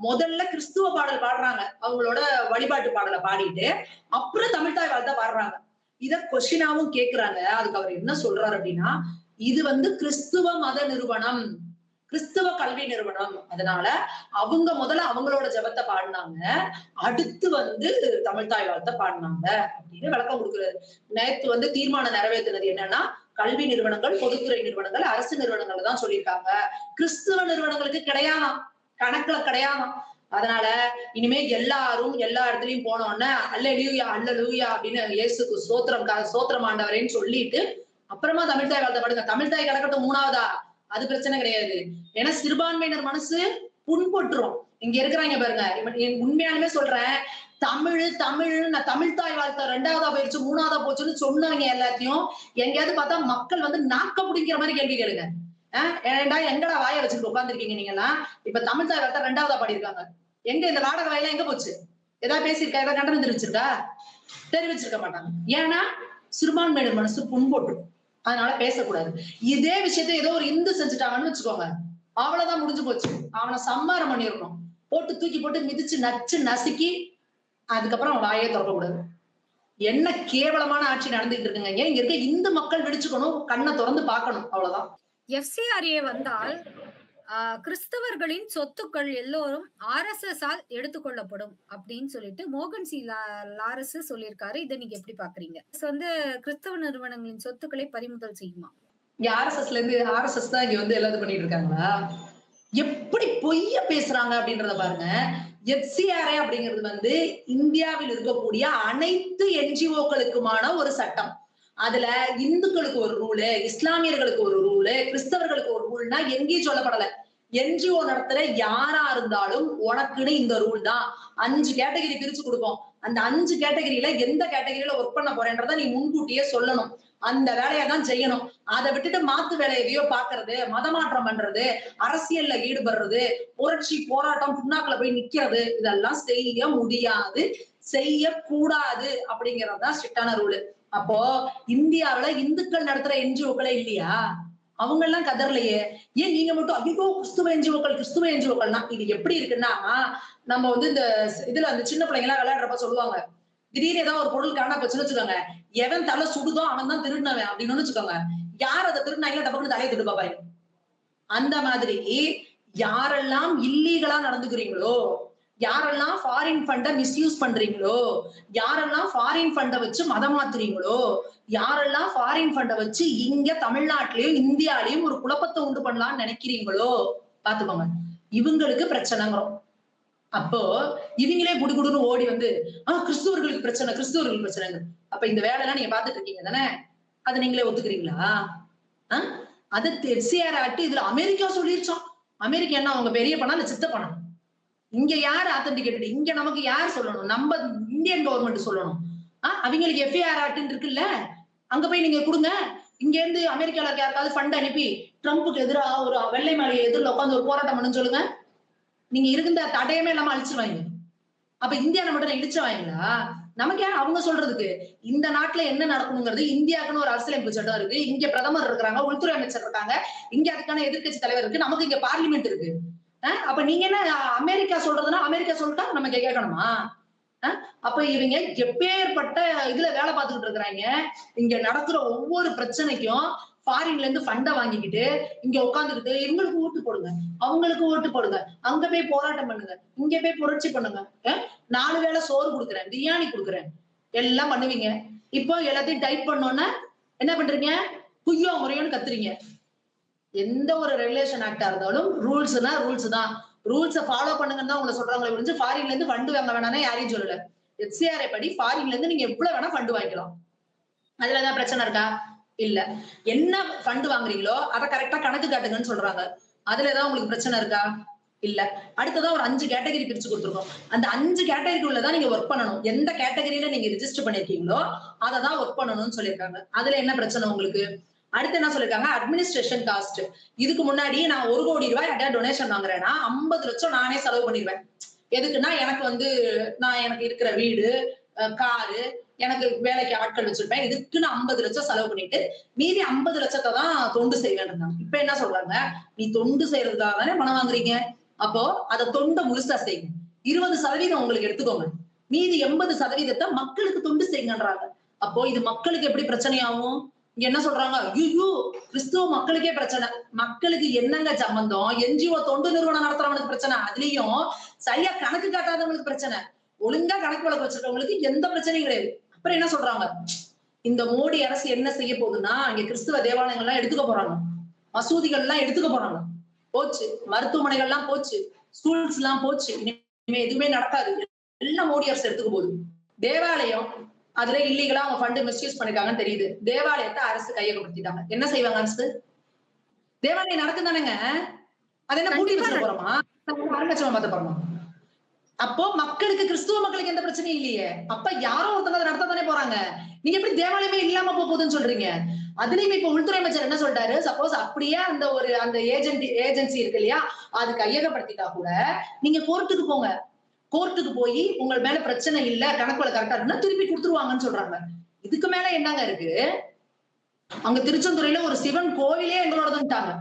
முதல்ல கிறிஸ்துவ பாடல் பாடுறாங்க. அவங்களோட வழிபாட்டு பாடல பாடிட்டு, அப்புறம் தமிழ்த்தாய் வாழ்த்த பாடுறாங்க. இத கொஸ்டினாவும் கேக்குறாங்க. அதுக்கு அவர் என்ன சொல்றாரு அப்படின்னா, இது கிறிஸ்துவ மத நிறுவனம். கிறிஸ்தவ கல்வி நிறுவனம். அதனால அவங்க முதல்ல அவங்களோட ஜெபத்த பாடுனாங்க. அடுத்து தமிழ்த்தாய் வாழ்த்த பாடுனாங்க அப்படின்னு விளக்கம் குடுக்குறாரு. நேத்து தீர்மானம் நிறைவேத்துனது என்னன்னா, கல்வி நிறுவனங்கள், பொதுத்துறை நிறுவனங்கள், அரசு நிறுவனங்கள்ல தான் சொல்லியிருக்காங்க. கிறிஸ்துவ நிறுவனங்களுக்கு கிடையாதாம். கணக்குல கிடையாதாம். அதனால இனிமே எல்லாரும் எல்லா இடத்துலயும் போனோம்னா அல்லேலூயா அல்லேலூயா அப்படின்னு இயேசுக்கு ஸ்தோத்திரம் ஆண்டவரேன்னு சொல்லிட்டு அப்புறமா தமிழ்த்தாய் வாழ்த்த பாடுங்க. தமிழ்த்தாய் கிடக்கட்டும் 3வதா, அது பிரச்சனை கிடையாது. ஏன்னா சிறுபான்மையினர் மனசு புண்பட்டுரும். இங்க இருக்கிறாங்க பாருங்க. உண்மையாலுமே சொல்றேன், நான் தமிழ்த்தாய் வாழ்த்த 2வதா போயிடுச்சு, 3வதா போச்சுன்னு சொன்னவங்க எல்லாத்தையும் எங்கேயாவது பார்த்தா மக்கள் நாக்க பிடிக்கிற மாதிரி கேள்வி கேளுங்க. ஏன்டா எங்கடா வாய வச்சுட்டு உட்கார்ந்துருக்கீங்க நீங்க எல்லாம்? இப்ப தமிழ்த்தாய் வாழ்த்த 2வதா பாடியிருக்காங்க. எங்க இந்த நாடக வாயிலாம் எங்க போச்சு? ஏதாவது பேசியிருக்கா? ஏதாவது கண்டனம் தெரிவிச்சிருக்கா? தெரிவிச்சிருக்க மாட்டாங்க. ஏன்னா சிறுபான்மையினர் மனசு புண்பட்டு, அதனால பேசக்கூடாது. இதே விஷயத்த ஏதோ ஒரு இந்து செஞ்சுட்டாங்கன்னு வச்சுக்கோங்க, அவ்வளவுதான் முடிஞ்சு போச்சு. அவனை சம்மாரம் பண்ணிடணும். போட்டு தூக்கி போட்டு மிதிச்சு நச்சு நசுக்கி அதுக்கப்புறம் அவன் வாயே திறக்க கூடாது. என்ன கேவலமான ஆட்சி நடந்துட்டு இருக்குங்க. இங்க இருக்க இந்து மக்கள் விழிச்சுக்கணும், கண்ணை திறந்து பார்க்கணும். அவ்வளவுதான். எஃப்சிஆர்ஏ வந்தால் கிறிஸ்தவர்களின் சொத்துக்கள் எல்லோரும் ஆர்எஸ்எஸ் ஆல் எடுத்துக்கொள்ளப்படும் அப்படின்னு சொல்லிட்டு மோகன் சி லாரஸ் சொல்லியிருக்காரு. இதை நீங்க எப்படி பாக்குறீங்க? கிறிஸ்தவ நிறுவனங்களின் சொத்துக்களை பறிமுதல் செய்யுமா? ஆர்எஸ்எஸ்ல இருந்து ஆர்எஸ்எஸ் தான் இங்க எல்லாத்தையும் பண்ணிட்டு இருக்காங்களா? எப்படி பொய்ய பேசுறாங்க அப்படின்றத பாருங்க. எஃப்சிஆர்ஏ அப்படிங்கிறது இந்தியாவில் இருக்கக்கூடிய அனைத்து என்ஜிஓக்களுக்குமான ஒரு சட்டம். அதுல இந்துக்களுக்கு ஒரு ரூலு, இஸ்லாமியர்களுக்கு ஒரு ரூலு, கிறிஸ்தவர்களுக்கு ஒரு ரூல்னா எங்கேயும் சொல்லப்படல. என்ஜிஓ நடத்துற யாரா இருந்தாலும் உனக்குன்னு இந்த ரூல் தான். 5 கேட்டகரி பிரிச்சு கொடுப்போம். அந்த 5 கேட்டகரியில எந்த கேட்டகரியில ஒர்க் பண்ண போறேன்றத நீ முன்கூட்டியே சொல்லணும். அந்த வேலையை தான் செய்யணும். அதை விட்டுட்டு மாத்து வேலையதையோ பாக்குறது, மதமாற்றம் பண்றது, அரசியல்ல ஈடுபடுறது, புரட்சி போராட்டம் புண்ணாக்குல போய் நிக்கிறது, இதெல்லாம் செய்ய முடியாது, செய்யக்கூடாது அப்படிங்கறதுதான் ஸ்ட்ரிக்டான ரூலு. அப்போ இந்தியாவுல இந்துக்கள் நடத்துற என்ஜிஓக்களே இல்லையா? அவங்க எல்லாம் கதறலையே. ஏன் நீங்க மட்டும் ஐயோ கிறிஸ்துவ என்ஜிஓக்கள்னா இது எப்படி இருக்குன்னா, நம்ம இந்த இதுல சின்ன பிள்ளைங்க எல்லாம் விளையாடுறப்ப சொல்லுவாங்க, திடீர்னு ஏதாவது ஒரு பொருள் காணா போச்சுன்னு வச்சுக்கோங்க, எவன் தலை சுடுதோ அவன் தான் திருடினவன் அப்படின்னு வச்சுக்கோங்க. யார் அதை திருடினாங்களோ டபக்குன்னு தலையை திட்டு பாப்பாரு. அந்த மாதிரி யாரெல்லாம் இல்லீகலா நடந்துக்கிறீங்களோ, யாரெல்லாம் ஃபாரின் ஃபண்ட மிஸ்யூஸ் பண்றீங்களோ, யாரெல்லாம் ஃபாரின் ஃபண்ட வச்சு மதம் மாத்துறீங்களோ, யாரெல்லாம் ஃபாரின் ஃபண்ட வச்சு இங்க தமிழ்நாட்டிலயும் இந்தியாலயும் ஒரு குழப்பத்தை உண்டு பண்ணலாம்னு நினைக்கிறீங்களோ பாத்துக்கோங்க, இவங்களுக்கு பிரச்சனைங்கிறோம். அப்போ இவங்களே குடுகுடுன்னு ஓடி கிறிஸ்துவர்களுக்கு பிரச்சனை. அப்ப இந்த வேலை எல்லாம் நீங்க பாத்துட்டு இருக்கீங்க தானே? அதை நீங்களே ஒத்துக்கிறீங்களா? அது எஃப்சிஆர் ஆக்ட் இதுல அமெரிக்கா சொல்லிருச்சோம். அமெரிக்கா என்ன அவங்க பெரிய பணம் இல்ல சித்த பணம்? இங்க யார் ஆத்தன்டிகேட்டட்? இங்க நமக்கு யார் சொல்லணும்? நம்ம இந்தியன் கவர்மெண்ட் சொல்லணும். அவங்களுக்கு எஃப்ஐஆர் ஆக்ட் இருக்குல்ல, அங்க போய் நீங்க குடுங்க. இங்க இருந்து அமெரிக்கால இருக்க யாருக்காவது ஃபண்ட் அனுப்பி ட்ரம்புக்கு எதிரா ஒரு வெள்ளை மாளிகை எதிர்ல உட்கார்ந்து ஒரு போராட்டம் பண்ணுன்னு சொல்லுங்க. நீங்க இருந்த தடயமே இல்லாம அழிச்சிருவாங்க. அப்ப இந்தியால மட்டும் இடிச்சவாங்களா? நமக்கு யார் அவங்க சொல்றதுக்கு? இந்த நாட்டுல என்ன நடக்கணுங்கிறது இந்தியாவுக்குன்னு ஒரு அரசியலமைப்பு சட்டம் இருக்கு. இங்க பிரதமர் இருக்கிறாங்க, உள்துறை அமைச்சர் இருக்காங்க, இங்க அதுக்கான எதிர்க்கட்சி தலைவர் இருக்கு, நமக்கு இங்க பார்லிமெண்ட் இருக்கு. அப்ப நீங்க என்ன அமெரிக்கா சொல்றதுன்னா அமெரிக்கா சொல்லிட்டா நம்ம கேட்கணுமா? அப்ப இவங்க எப்பேற்பட்ட இதுல வேலை பார்த்துக்கிட்டு இருக்கிறாங்க. இங்க நடக்கிற ஒவ்வொரு பிரச்சனைக்கும் ஃபாரின்ல இருந்து ஃபண்ட வாங்கிக்கிட்டு இங்க உட்கார்ந்துக்கிட்டு இவங்களுக்கு ஓட்டு போடுங்க, அவங்களுக்கு ஓட்டு போடுங்க, அங்க போய் போராட்டம் பண்ணுங்க, இங்க போய் புரட்சி பண்ணுங்க, 4 வேளை சோறு குடுக்குறேன், பிரியாணி குடுக்குறேன், எல்லாம் பண்ணுவீங்க. இப்போ எல்லாத்தையும் டைப் பண்ணோன்னா என்ன பண்றீங்க? குய்யோ முறையோன்னு கத்துறீங்க. எந்த ஒரு ரெகுலேஷன் ஆக்டா இருந்தாலும் ரூல்ஸ்னா ரூல்ஸ் தான். ரூல்ஸ ஃபாலோ பண்ணுங்கன்னு தான் உங்களை சொல்றாங்களே ஒழிஞ்சு ஃபாரின்ல இருந்து ஃபண்ட் வாங்க வேணாம்னு யாரையும் சொல்லல. எஃப்சிஆர்ஐ படி ஃபாரின்ல இருந்து நீங்க எவ்வளவு வேணா ஃபண்ட் வாங்கிக்கலாம். அதுல ஏதாவது பிரச்சனை இருக்கா? இல்ல. என்ன ஃபண்ட் வாங்குறீங்களோ அத கரெக்டா கணக்கு காட்டுங்கன்னு சொல்றாங்க. அதுல ஏதாவது உங்களுக்கு பிரச்சனை இருக்கா? இல்ல. அடுத்ததா ஒரு 5 கேட்டகரி பிரிச்சு கொடுத்துருக்கோம். அந்த 5 கேட்டகரிக்குள்ள தான் நீங்க ஒர்க் பண்ணணும். எந்த கேட்டகரியில நீங்க ரிஜிஸ்டர் பண்ணிருக்கீங்களோ அதை தான் ஒர்க் பண்ணணும்னு சொல்லியிருக்காங்க. அதுல என்ன பிரச்சனை உங்களுக்கு? அடுத்து என்ன சொல்லிருக்காங்க? Administration cost. இதுக்கு முன்னாடி நான் 1 கோடி ரூபாய் யார்கிட்ட டொனேஷன் வாங்குறேன்னா 50 லட்சம் நானே செலவு பண்ணிடுவேன். எதுக்குன்னா எனக்கு வந்து எனக்கு இருக்கிற வீடு, காரு, எனக்கு வேலைக்கு ஆட்கள் வச்சிருப்பேன். இதுக்கு நான் 50 லட்சம் செலவு பண்ணிட்டு மீதி 50 லட்சத்தை தான் தொண்டு செய்வேன். இப்ப என்ன சொல்றாங்க? நீ தொண்டு செய்யறதுக்காக தானே பணம் வாங்குறீங்க. அப்போ அதை தொண்டை முழுசா செய்யுங்க. 20% உங்களுக்கு எடுத்துக்கோங்க. மீதி 80% மக்களுக்கு தொண்டு செய்யுங்கன்றாங்க. அப்போ இது மக்களுக்கு எப்படி பிரச்சனையாகும்? இங்க என்ன சொல்றாங்க? ஐயோ கிறிஸ்துவ மக்களுக்கே பிரச்சனை. மக்களுக்கு என்னங்க சம்பந்தம்? என்ஜிஓ தொண்டு நிறுவனம் நடத்துறவனுக்கு பிரச்சனை. அதுலயும் சரியா கணக்கு காட்டாதவங்களுக்கு பிரச்சனை. ஒழுங்கா கணக்கு வழக்கு வச்சிருக்கவங்களுக்கு எந்த பிரச்சனையும் கிடையாது. அப்புறம் என்ன சொல்றாங்க? இந்த மோடி அரசு என்ன செய்ய போகுதுன்னா இங்க கிறிஸ்துவ தேவாலயங்கள் எல்லாம் எடுத்துக்க போறாங்க, மசூதிகள் எல்லாம் எடுத்துக்க போறாங்க, போச்சு. மருத்துவமனைகள் எல்லாம் போச்சு, ஸ்கூல்ஸ் எல்லாம் போச்சு. இனிமே எதுவுமே நடக்காது. எல்லாம் மோடி அரசு எடுத்துக்க போகுது. தேவாலயம் அதுல இல்லீகலா அவங்க ஃபண்ட் மிஸ்யூஸ் பண்ணிருக்காங்கன்னு தெரியுது. தேவாலயத்தை அரசு கையகப்படுத்திட்டாங்க. என்ன செய்வாங்க அரசு? தேவாலயம் நடக்கும் தானேங்க. அது என்ன பூட்டி வச்சுட போறோமா? அருங்காட்சியகம் மாத்த போறோமா? அப்போ மக்களுக்கு, கிறிஸ்துவ மக்களுக்கு எந்த பிரச்சனையும் இல்லையே. அப்ப யாரோ ஒருத்தங்க அதை நடத்த தானே போறாங்க. நீங்க எப்படி தேவாலயமே இல்லாம போகுதுன்னு சொல்றீங்க? அதுலயும் இப்ப உள்துறை அமைச்சர் என்ன சொல்றாரு? சப்போஸ் அப்படியே அந்த ஏஜென்சி இருக்கு இல்லையா, அது கையகப்படுத்திட்டா கூட நீங்க கோர்ட்டுக்கு போங்க. கோர்ட்டுக்கு போய் உங்க மேல பிரச்சனை இல்ல, கணக்குல கரெக்டா இருக்குன்னா திருப்பி கொடுத்துருவாங்கன்னு சொல்றாங்க. இதுக்கு மேல என்னங்க இருக்கு? அங்க திருச்செந்துறையில ஒரு சிவன் கோவிலே எங்களோடதுன்ட்டாங்க.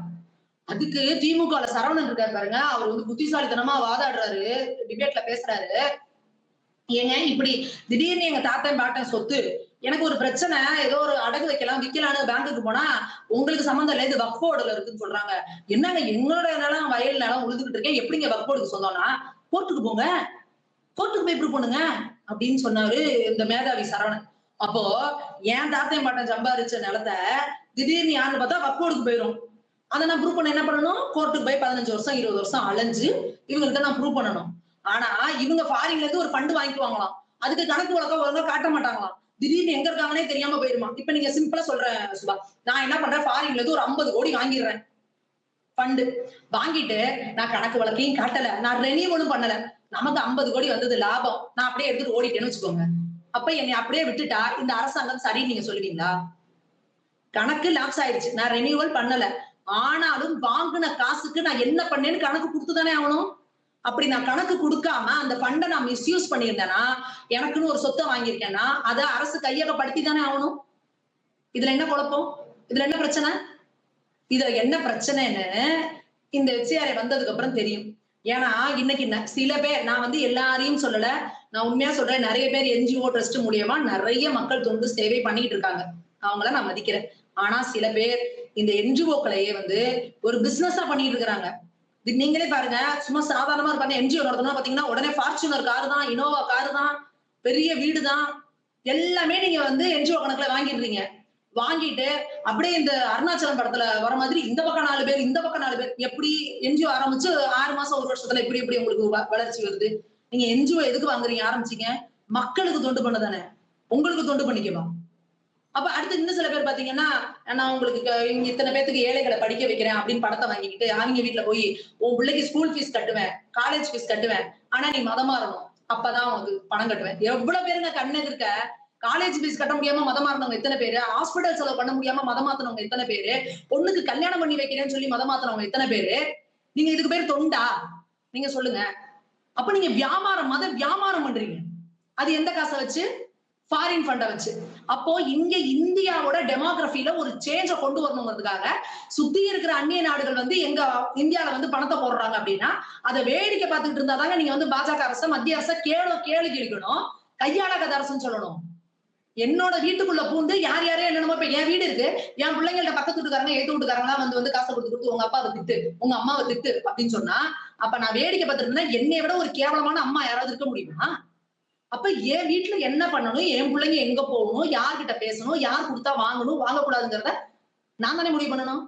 அதுக்கு திமுக சரவணன் இருக்காரு பாருங்க, அவர் வந்து புத்திசாலித்தனமா வாதாடுறாரு, டிபேட்ல பேசுறாரு. ஏங்க இப்படி திடீர்னு எங்க தாத்தன் பாட்டன் சொத்து, எனக்கு ஒரு பிரச்சனை, ஏதோ ஒரு அடகு வைக்கலாம் விக்கலான்னு பேங்குக்கு போனா உங்களுக்கு சம்பந்தம் இல்ல, இது வக்ஃப் போர்டுல இருக்குன்னு சொல்றாங்க. என்னங்க எங்களோட நிலம் வயல் நிலம் உழுதுகிட்டு இருக்கேன், எப்படிங்க வக்ஃப் போர்டுக்கு சொந்தம்னா? கோர்ட்டுக்கு போங்க, கோர்ட்டுக்கு போய் ப்ரூவ் பண்ணுங்க அப்படின்னு சொன்னாரு இந்த மேதாவி சரவணன். அப்போ என் தாத்தையும் பாட்டன் சம்பாதிச்ச நிலத்தை திடீர்னு யாருன்னு பார்த்தா வக்ஃப் போர்டுக்கு போயிரும். அதை நான் ப்ரூவ் பண்ண என்ன பண்ணணும்? கோர்ட்டுக்கு போய் 15 வருஷம் 20 வருஷம் அலைஞ்சு இவங்கள்ட்ட நான் ப்ரூவ் பண்ணணும். ஆனா இவங்க ஃபாரின்ல இருந்து ஒரு ஃபண்ட் வாங்கிக்குவாங்களாம். அதுக்கு கணக்கு வழக்கம் ஒழுங்கா காட்ட மாட்டாங்களாம். திடீர்னு எங்க இருக்காங்கன்னே தெரியாம போயிருமா. இப்ப நீங்க சிம்பிளா சொல்றேன் சுபா, நான் என்ன பண்றேன்? ஃபாரின்ல இருந்து ஒரு 50 கோடி வாங்கிடுறேன் ஃபண்ட். வாங்கிட்டு நான் கணக்கு வழக்கையும் காட்டல, நான் ரெனியூவலும் பண்ணல, நமக்கு 50 கோடி வந்தது லாபம், நான் அப்படியே எடுத்துட்டு ஓடிட்டேன்னு வச்சுக்கோங்க. அப்ப என்னை அப்படியே விட்டுட்டா இந்த அரசாங்கம் சரின்னு நீங்க சொல்லுவீங்களா? கணக்கு லாப்ஸ் ஆயிடுச்சு, நான் ரெனியூவல் பண்ணல, ஆனாலும் வாங்கின காசுக்கு நான் என்ன பண்ணேன்னு கணக்கு கொடுத்துதானே ஆகணும். அப்படி நான் கணக்கு கொடுக்காம அந்த ஃபண்டை நான் மிஸ்யூஸ் பண்ணியிருந்தேன்னா, எனக்குன்னு ஒரு சொத்தை வாங்கியிருக்கேன்னா அதை அரசு கையகப்படுத்தி தானே ஆகணும். இதுல என்ன குழப்பம்? இதுல என்ன பிரச்சனை? இதுல என்ன பிரச்சனைன்னு இந்த எஃப்சிஆர்ஐ வந்ததுக்கு அப்புறம் தெரியும். ஏன்னா இன்னைக்கு சில பேர், நான் வந்து எல்லாரையும் சொல்லல, நான் உண்மையா சொல்றேன், நிறைய பேர் என்ஜிஓ ட்ரஸ்ட் மூலியமா நிறைய மக்கள் தொண்டு சேவை பண்ணிட்டு இருக்காங்க, அவங்கள நான் மதிக்கிறேன். ஆனா சில பேர் இந்த என்ஜிஓக்களையே வந்து ஒரு பிசினஸா பண்ணிட்டு இருக்கிறாங்க. நீங்களே பாருங்க, சும்மா சாதாரணமா இருப்பாங்க. என்ஜிஓ நடத்தணும் பாத்தீங்கன்னா உடனே ஃபார்ச்சுனர் காரு தான், இனோவா காரு தான், பெரிய வீடு தான், எல்லாமே நீங்க வந்து என்ஜிஓ கணக்குல வாங்கிடுறீங்க. வாங்கிட்டு அப்படியே இந்த அருணாச்சலம் படத்துல வர மாதிரி இந்த பக்கம் 4 பேர் இந்த பக்கம் 4 பேர், எப்படி என்ஜிஓ ஆரம்பிச்சு 6 மாசம் 1 வருஷத்துல எப்படி எப்படி உங்களுக்கு வளர்ச்சி வருது? நீங்க என்ஜிஓ எதுக்கு வாங்குறீங்க? ஆரம்பிச்சீங்க மக்களுக்கு தொண்டு பண்ணதானே, உங்களுக்கு தொண்டு பண்ணிக்கவா? அப்ப அடுத்து இன்னும் சில பேர் பாத்தீங்கன்னா, நான் உங்களுக்கு இத்தனை பேத்துக்கு ஏழைகளை படிக்க வைக்கிறேன் அப்படின்னு படத்தை வாங்கிக்கிட்டு அவங்க வீட்டுல போய் உன் பிள்ளைக்கு ஸ்கூல் ஃபீஸ் கட்டுவேன், காலேஜ் ஃபீஸ் கட்டுவேன், ஆனா நீ மதம் மாறணும், அப்பதான் உனக்கு பணம் கட்டுவேன். எவ்வளவு பேருங்க கண்ணு இருக்க காலேஜ் ஃபீஸ் கட்ட முடியாம மதம் மாறினவங்க எத்தனை பேரு? ஹாஸ்பிட்டல் செலவு பண்ண முடியாம மதம் மாத்தினவங்க எத்தனை பேரு? பொண்ணுக்கு கல்யாணம் பண்ணி வைக்கிறேன்னு சொல்லி மதம் மாத்தினவங்க எத்தனை பேரு? நீங்க இதுக்கு பேர் தொண்டா? நீங்க சொல்லுங்க. அப்ப நீங்க மத வியாபாரம் பண்றீங்க. அது எந்த காசை வச்சு? ஃபாரின் ஃபண்ட வச்சு. அப்போ இங்க இந்தியாவோட டெமோகிராஃபில ஒரு சேஞ்ச கொண்டு வரணுங்கிறதுக்காக சுத்தி இருக்கிற அந்நிய நாடுகள் வந்து எங்க இந்தியால வந்து பணத்தை போடுறாங்க அப்படின்னா அதை வேடிக்கை பார்த்துட்டு இருந்தாதாங்க நீங்க வந்து பாஜக அரச மத்திய அரச கேள்வி கேட்கணும், கையாளாத அரசுன்னு சொல்லணும். என்னோட வீட்டுக்குள்ள பூந்து யார் யாரே என்னமோ இப்ப என் வீடு இருக்கு, என் பிள்ளைங்கள்ட்ட பக்கத்து வீட்டுக்காரங்க எழுத்து வீட்டுக்காரங்களா வந்து காசை கொடுத்து உங்க அப்பாவை திட்டு, உங்க அம்மாவை திட்டு அப்படின்னு சொன்னா அப்ப நான் வேடிக்கை பார்த்துட்டு இருந்தேன். என்னை விட ஒரு கேவலமான அம்மா யாராவது இருக்க முடியுமா? அப்ப என் வீட்டுல என்ன பண்ணணும், என் பிள்ளைங்க எங்க போகணும், யார்கிட்ட பேசணும், யார் கொடுத்தா வாங்கணும் வாங்கக்கூடாதுங்கிறத நான் தானே முடிவு பண்ணணும்.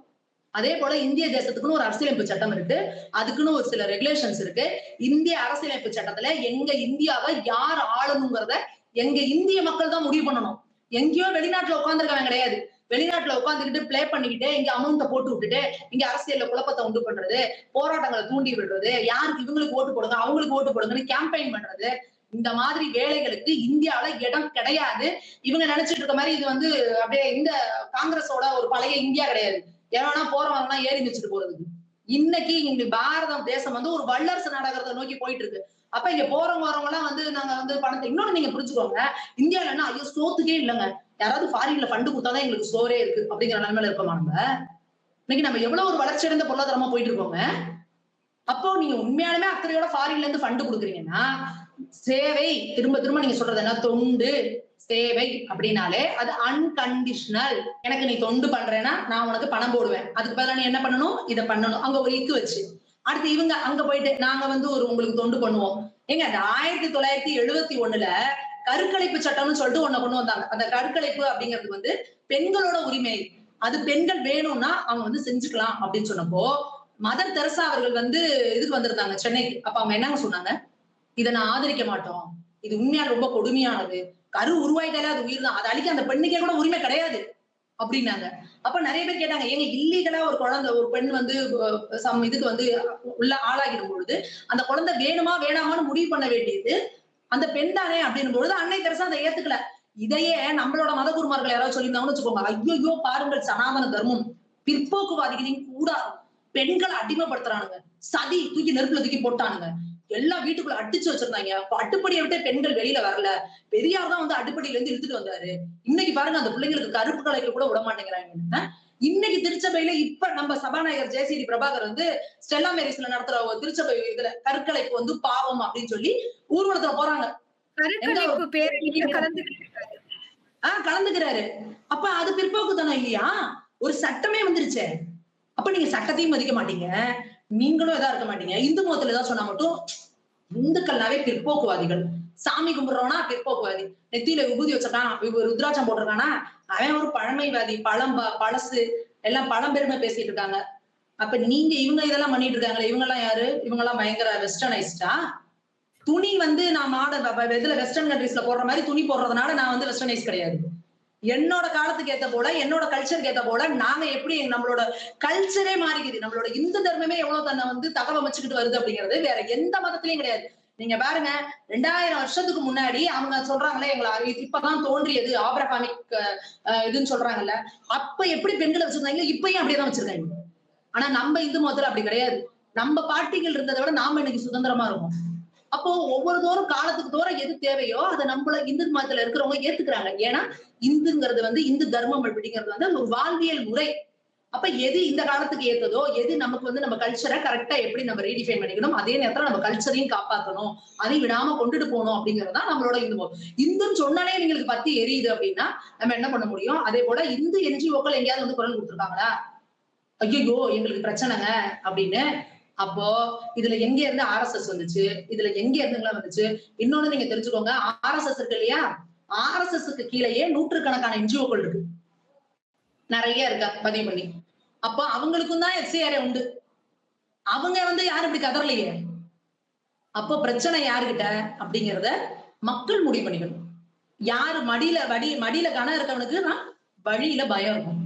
அதே போல இந்திய தேசத்துக்குன்னு ஒரு அரசியலமைப்பு சட்டம் இருக்கு, அதுக்குன்னு ஒரு சில ரெகுலேஷன்ஸ் இருக்கு. இந்திய அரசியலமைப்பு சட்டத்துல எங்க இந்தியாவை யார் ஆளணுங்கிறத எங்க இந்திய மக்கள் தான் முடிவு பண்ணணும். எங்கேயோ வெளிநாட்டுல உட்காந்துருக்கவங்க கிடையாது. வெளிநாட்டுல உட்காந்துக்கிட்டு பிளே பண்ணிக்கிட்டு இங்க அமௌண்ட்டை போட்டு விட்டுட்டு இங்க அரசியல்ல குழப்பத்தை உண்டு பண்றது, போராட்டங்களை தூண்டி விடுறது, யாருக்கு இவங்களுக்கு ஓட்டு போடுங்க அவங்களுக்கு ஓட்டு போடுங்கன்னு கேம்பெயின் பண்றது, இந்த மாதிரி வேலைகளுக்கு இந்தியாவில இடம் கிடையாது. இவங்க நினைச்சிட்டு இருக்க மாதிரி இது வந்து அப்படியே இந்த காங்கிரஸோட ஒரு பழைய இந்தியா கிடையாது. ஏன்னா போறவங்க ஏறி வச்சுட்டு போறதுக்கு. இன்னைக்கு இங்க பாரத தேசம் வந்து ஒரு வல்லரசு நாடகத்தை நோக்கி போயிட்டு இருக்கு. அப்ப இங்க போறவங்க வரவங்க எல்லாம் வந்து நாங்க வந்து பணத்தை இன்னொன்னு நீங்க புரிஞ்சுக்கோங்க. இந்தியால என்ன ஐயோ சோத்துக்கே இல்லைங்க, யாராவது ஃபாரின்ல ஃபண்டு கொடுத்தாதான் எங்களுக்கு சோறே இருக்கு அப்படிங்கிற நிலைமையில இருக்கோமா நம்ம? இன்னைக்கு நம்ம எவ்வளவு ஒரு வளர்ச்சி அடைந்த பொருளாதாரமா போயிட்டு இருக்கோங்க. அப்போ நீங்க உண்மையாலுமே அக்கறையோட ஃபாரின்ல இருந்து ஃபண்டு கொடுக்குறீங்கன்னா சேவை, திரும்ப திரும்ப நீங்க சொல்றது என்ன, தொண்டு சேவை அப்படின்னாலே அது அன்கண்டிஷனல். எனக்கு நீ தொண்டு பண்றேன்னா நான் உனக்கு பணம் போடுவேன், அதுக்கு பதிலா நீ என்ன பண்ணணும், இதை பண்ணணும், அங்க ஒரு இக்கு வச்சு. அடுத்து இவங்க அங்க போயிட்டு நாங்க வந்து ஒரு உங்களுக்கு தொண்டு பண்ணுவோம். ஏங்க அந்த 1971ல கருக்கலைப்பு சட்டம்னு சொல்லிட்டு ஒண்ணு கொண்டு வந்தாங்க. அந்த கருக்கலைப்பு அப்படிங்கிறது வந்து பெண்களோட உரிமை, அது பெண்கள் வேணும்னா அவங்க வந்து செஞ்சுக்கலாம் அப்படின்னு சொன்னப்போ மதர் தெரசா அவர்கள் வந்து இதுக்கு வந்திருந்தாங்க சென்னைக்கு. அப்ப அவங்க என்னங்க சொன்னாங்க, இதை நான் ஆதரிக்க மாட்டோம், இது உண்மையா ரொம்ப கொடுமையானது, கரு உருவாயிட்டாலே அது உயிர் தான், அதை அழிக்க அந்த பெண்ணுக்கே கூட உரிமை கிடையாது அப்படின்னாங்க. அப்ப நிறைய பேர் கேட்டாங்க, ஏங்க இல்லீகலா ஒரு குழந்தை ஒரு பெண் வந்து இதுக்கு வந்து உள்ள ஆளாகிடும் பொழுது அந்த குழந்தை வேணுமா வேணாமான்னு முடிவு பண்ண வேண்டியது அந்த பெண் தானே அப்படின்னும் பொழுது அன்னை தெரசா அதை ஏத்துக்கல. இதையே நம்மளோட மதகுருமார்கள் யாராவது சொல்லியிருந்தாங்கன்னு வச்சுக்கோங்க, ஐயோ பாருங்கள் சனாதன தர்மம் பிற்போக்குவாதிகளின் கூடாரம், பெண்களை அடிமைப்படுத்துறானுங்க, சதி தூக்கி நெருப்புல தூக்கி போட்டானுங்க, எல்லாம் வீட்டுக்குள்ள அடிச்சு வச்சிருந்தாங்க, அட்டுப்படியை விட்டு பெண்கள் வெளியில வரல, பெரியார் தான் வந்து அட்டுப்படியில இருந்து இழுத்துட்டு வந்தாரு. இன்னைக்கு பாருங்க அந்த பிள்ளைங்களுக்கு கருப்பு கலைக்கு கூட விட மாட்டேங்கிறாங்க. இன்னைக்கு திருச்சபையில இப்ப நம்ம சபாநாயகர் ஜெயசிடி பிரபாகர் வந்து ஸ்டெல்லா மேரிஸ்ல நடத்துற திருச்சபை இதுல கருக்கலைப்பு வந்து பாவம் அப்படின்னு சொல்லி ஊர்வலத்துல போறாங்க. கலந்துக்கிறாரு. அப்ப அது பிற்போக்குத்தனம் இல்லையா? ஒரு சட்டமே வந்துருச்சே. அப்ப நீங்க சட்டத்தையும் மதிக்க மாட்டீங்க, நீங்களும் எதா இருக்க மாட்டீங்க. இந்து மதத்துல ஏதாவது சொன்னா மட்டும் இந்துக்கள்னாவே பிற்போக்குவாதிகள், சாமி கும்பிடுறவனா பிற்போக்குவாதி, நெத்தியில விபூதி வச்சிருக்கான் ருத்ராட்சம் போட்டிருக்கானா அவன் ஒரு பழமைவாதி, பழசு எல்லாம் பழம்பெருமை பேசிட்டு இருக்காங்க. அப்ப நீங்க இவங்க இதெல்லாம் பண்ணிட்டு இருக்காங்களே இவங்க எல்லாம் யாரு? இவங்க எல்லாம் பயங்கர வெஸ்டர்னைஸ்டா? துணி வந்து நான் இதுல வெஸ்டர்ன் கண்ட்ரீஸ்ல போடுற மாதிரி துணி போடுறதுனால நான் வந்து வெஸ்டர்னைஸ் கிடையாது. என்னோட காலத்துக்கு ஏத்த போல என்னோட கல்ச்சருக்கு ஏத்த போல நாங்க எப்படி நம்மளோட கல்ச்சரே மாறிக்குது. நம்மளோட இந்து தர்மமே எவ்வளவு தன்னை வந்து தகவமைச்சுக்கிட்டு வருது அப்படிங்கிறது வேற எந்த மதத்திலயும் கிடையாது. நீங்க பாருங்க 2000 வருஷத்துக்கு முன்னாடி அவங்க சொல்றாங்களே எங்களை இப்பதான் தோன்றியது ஆபிரகாமிக் இதுன்னு சொல்றாங்கல்ல, அப்ப எப்படி பெண்களை வச்சிருந்தாங்க இப்பயும் அப்படியேதான் வச்சிருக்காங்க. ஆனா நம்ம இந்து மதத்துல அப்படி கிடையாது. நம்ம பாட்டிகள் இருந்ததை விட நாம இன்னைக்கு சுதந்திரமா இருக்கும். அப்போ ஒவ்வொரு தோறும் காலத்துக்கு தோறும் எது தேவையோ அதை நம்மள இந்து மதத்துல இருக்கிறவங்க ஏத்துக்கிறாங்க. ஏன்னா இந்துங்கிறது வந்து இந்து தர்மம் அப்படிங்கிறது வந்து ஒரு வாழ்வியல் முறை. அப்ப எது இந்த காலத்துக்கு ஏத்ததோ, எது நமக்கு வந்து நம்ம கல்ச்சரை கரெக்டா எப்படி நம்ம ரீடிஃபைன் பண்ணிக்கணும், அதே நேரத்துல நம்ம கல்ச்சரையும் காப்பாற்றணும், அதை விடாம கொண்டுட்டு போகணும் அப்படிங்கறதுதான் நம்மளோட இந்து மதம். இந்துன்னு சொன்னாலே நீங்களுக்கு பத்தி எரியுது அப்படின்னா நம்ம என்ன பண்ண முடியும்? அதே போல இந்து என்ஜிஓக்கள் எங்கேயாவது வந்து குரல் கொடுத்துருக்காங்களா, ஐயோ எங்களுக்கு பிரச்சனைங்க அப்படின்னு? அப்போ இதுல எங்க இருந்து RSS வந்துச்சு, இதுல எங்க இருந்துங்களா வந்துச்சு? இன்னொன்னு நீங்க தெரிஞ்சுக்கோங்க, RSS இருக்கு இல்லையா, RSSக்கு கீழேயே நூற்றுக்கணக்கான என்ஜிஓக்கள் இருக்கு, நிறைய இருக்கா பதிவு பண்ணி. அப்ப அவங்களுக்கும் தான் FCRA உண்டு. அவங்க வந்து யாரும் இப்படி கதறலையே. அப்போ பிரச்சனை யாருகிட்ட அப்படிங்கிறத மக்கள் முடிவு பண்ணிக்கணும். யாரு மடியில கனம் இருக்கவனுக்கு வழியில பயம் இருக்கும்.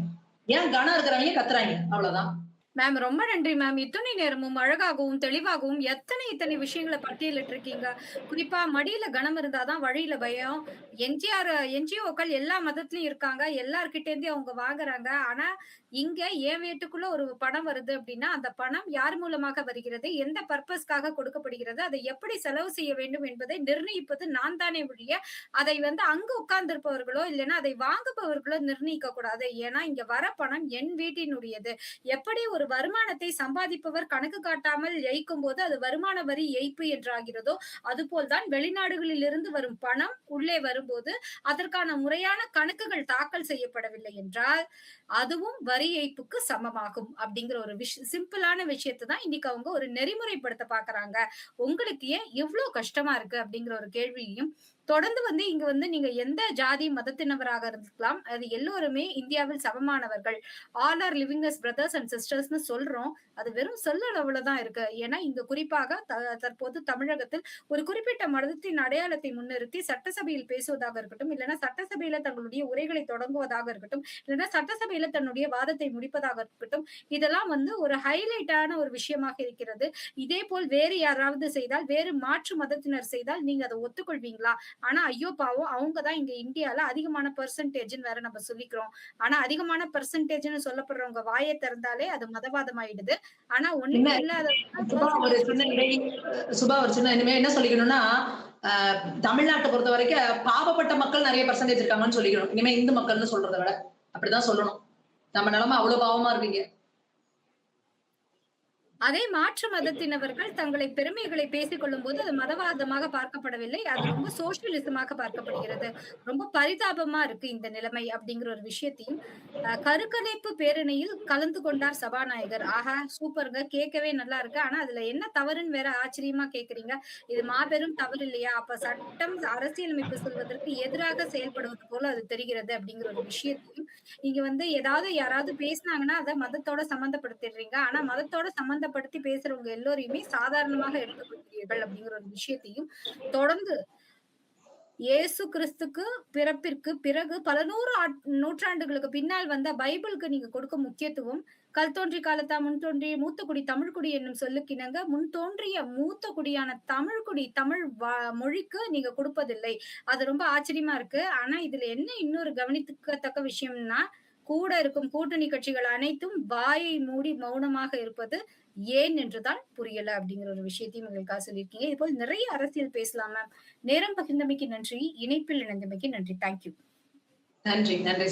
ஏன் கனம் இருக்கிறவங்க கத்துறாங்க, அவ்வளவுதான். மேம் ரொம்ப நன்றி மேம். இத்துணை நேரமும் அழகாகவும், தெளிவாகவும் எத்தனை விஷயங்கள பட்டியலிட்டுருக்கீங்க. குறிப்பா மடியில கனம் இருந்தா தான் வழியில பயம். என்ஜிஆர் என்ஜிஓக்கள் எல்லா மதத்திலயும் இருக்காங்க. எல்லார்கிட்டேருந்தும் அவங்க வாங்குறாங்க. ஆனா, இங்க என் வீட்டுக்குள்ள ஒரு பணம் வருது அப்டின்னா, அந்த பணம் யார் மூலமாக வருகிறது? எந்த பர்ப்பஸ்க்காக கொடுக்கப்படுகிறது? அதை எப்படி செலவு செய்ய வேண்டும் என்பதை நிர்ணயிப்பது நான் தானே ஒழிய, அதை வந்து அங்கு உட்கார்ந்திருப்பவர்களோ, இல்லன்னா அதை வாங்குபவர்களோ நிர்ணயிக்க கூடாது. ஏன்னா, இங்க வர பணம் என் வீட்டினுடையது. எப்படி ஒரு வருமானத்தை சம்பாதிப்பவர் கணக்கு காட்டாமல் ஏய்க்கும்போது அது வருமான வரி ஏய்ப்பு என்றாகிறதோ, அதுபோல் தான் வெளிநாடுகளில் இருந்து வரும் பணம் உள்ளே வரும்போது, அதற்கான முறையான கணக்குகள் தாக்கல் செய்யப்படவில்லை என்றால், அதுவும் வரி ஏய்ப்புக்கு சமமாகும். அப்படிங்கிற ஒரு சிம்பிளான விஷயத்த தான் இன்னைக்கு அவங்க ஒரு நெறிமுறைப்படுத்த பார்க்குறாங்க. உங்களுக்கு ஏன் இவ்ளோ கஷ்டமா இருக்கு? அப்படிங்கிற ஒரு கேள்வியையும், தொடர்ந்து வந்து இங்க வந்து நீங்க எந்த ஜாதி, மதத்தினவராக இருக்கலாம். அது எல்லோருமே இந்தியாவில் சமமானவர்கள். All are living as brothers and சிஸ்டர்ஸ்ன்னு சொல்றோம். அது வெறும் சொல்லளவுல தான் இருக்கு. ஏன்னா, இங்க குறிப்பாக தற்போது தமிழகத்தில் ஒரு குறிப்பிட்ட மதத்தின் அடையாளத்தை முன்னிறுத்தி சட்டசபையில் பேசுவதாக இருக்கட்டும், இல்லன்னா சட்டசபையில தங்களுடைய உரைகளை தொடங்குவதாக இருக்கட்டும், இல்லன்னா சட்டசபையில தன்னுடைய வாதத்தை முடிப்பதாக இருக்கட்டும், இதெல்லாம் வந்து ஒரு ஹைலைட்டான ஒரு விஷயமாக இருக்கிறது. இதேபோல் வேறு யாராவது செய்தால், வேறு மாற்று மதத்தினர் செய்தால், நீங்க அத ஒத்துக்கொள்வீங்களா? ஆனா, ஐயோ பாவம்! அவங்க தான் இங்க இந்தியால அதிகமான பெர்சன்டேஜ்ன்னு வேற நம்ம சொல்லிக்கிறோம். ஆனா, அதிகமான பெர்சன்டேஜ்ன்னு சொல்லப்படுறவங்க வாய திறந்தாலே அது மதவாதம் ஆயிடுது. ஆனா, என்ன ஒண்ணுமே இல்லாதவங்க சுபா ஒரு பெர்சன்டேஜ்ன்னு சின்ன சொல்லி இடை சுபா ஒரு சின்ன இனிமே என்ன சொல்லிக்கணும்னா, அ தமிழ்நாட்ட பொறுத்தவரைக்கும் பாவப்பட்ட மக்கள் நெறைய பெர்சன்டேஜ் இருக்காங்கன்னு சொல்லிக்கணும். இனிமே இந்து மக்கள்னு சொல்றத விட. அப்படிதான் சொல்லணும். நம்ம நெலைம அவ்ளோ பாவமா இருக்கு இங்க. அதே மாற்று மதத்தினவர்கள் தங்களை பெருமைகளை பேசிக் கொள்ளும்போது, அது மதவாதமாக பார்க்கப்படவில்லை. அது ரொம்ப சோஷியலிசமாக பார்க்கப்படுகிறது. ரொம்ப பரிதாபமா இருக்கு இந்த நிலைமை அப்படிங்கிற ஒரு விஷயத்தையும், கருக்கலைப்பு பேரணியில் கலந்து கொண்டார் சபாநாயகர். ஆஹா! சூப்பர்ங்க. கேட்கவே நல்லா இருக்கு. ஆனா அதுல என்ன தவறுன்னு வேற ஆச்சரியமா கேட்கிறீங்க. இது மாபெரும் தவறு இல்லையா? அப்ப சட்டம், அரசியலமைப்பு சொல்வதற்கு எதிராக செயல்படுவது போல அது தெரிகிறது அப்படிங்கிற ஒரு விஷயத்தையும், இங்க வந்து ஏதாவது யாராவது பேசினாங்கன்னா, அத மதத்தோட சம்மந்தப்படுத்திடுறீங்க. ஆனா மதத்தோட சம்மந்தப்படுத்தி பேசுறவங்க எல்லோரையுமே சாதாரணமாக எடுத்துக்கொள்கிறீர்கள் அப்படிங்கிற ஒரு விஷயத்தையும் தொடர்ந்து இயேசு கிறிஸ்துக்கு பிறப்பிற்கு பிறகு பல நூற்றாண்டுகளுக்கு பின்னால் வந்த பைபிளுக்கு நீங்க கொடுக்கும் முக்கியத்துவம், "கல் தோன்றி காலத்தா முன் தோன்றிய மூத்த குடி தமிழ்க்குடி" என்னும் சொல்லுக்கிணங்க, முன் தோன்றிய மூத்த குடியான தமிழ்க்குடி, தமிழ் மொழிக்கு நீங்க குடுப்பதில்லை. அது ரொம்ப ஆச்சரியமா இருக்கு. ஆனா இதுல என்ன இன்னொரு கவனிக்கத்தக்க விஷயம்னா, கூட இருக்கும் கூட்டணி கட்சிகள் அனைத்தும் வாயை மூடி மௌனமாக இருப்பது ஏன் என்று தான் புரியல அப்படிங்கிற ஒரு விஷயத்தையும் எங்களுக்காக சொல்லியிருக்கீங்க. இதுபோல் நிறைய அரசியல் பேசலாம் மேம். நேரம் பகிர்ந்தமைக்கு நன்றி. இணைப்பில் இணைந்தமைக்கு நன்றி. Thank you. நன்றி, நன்றி.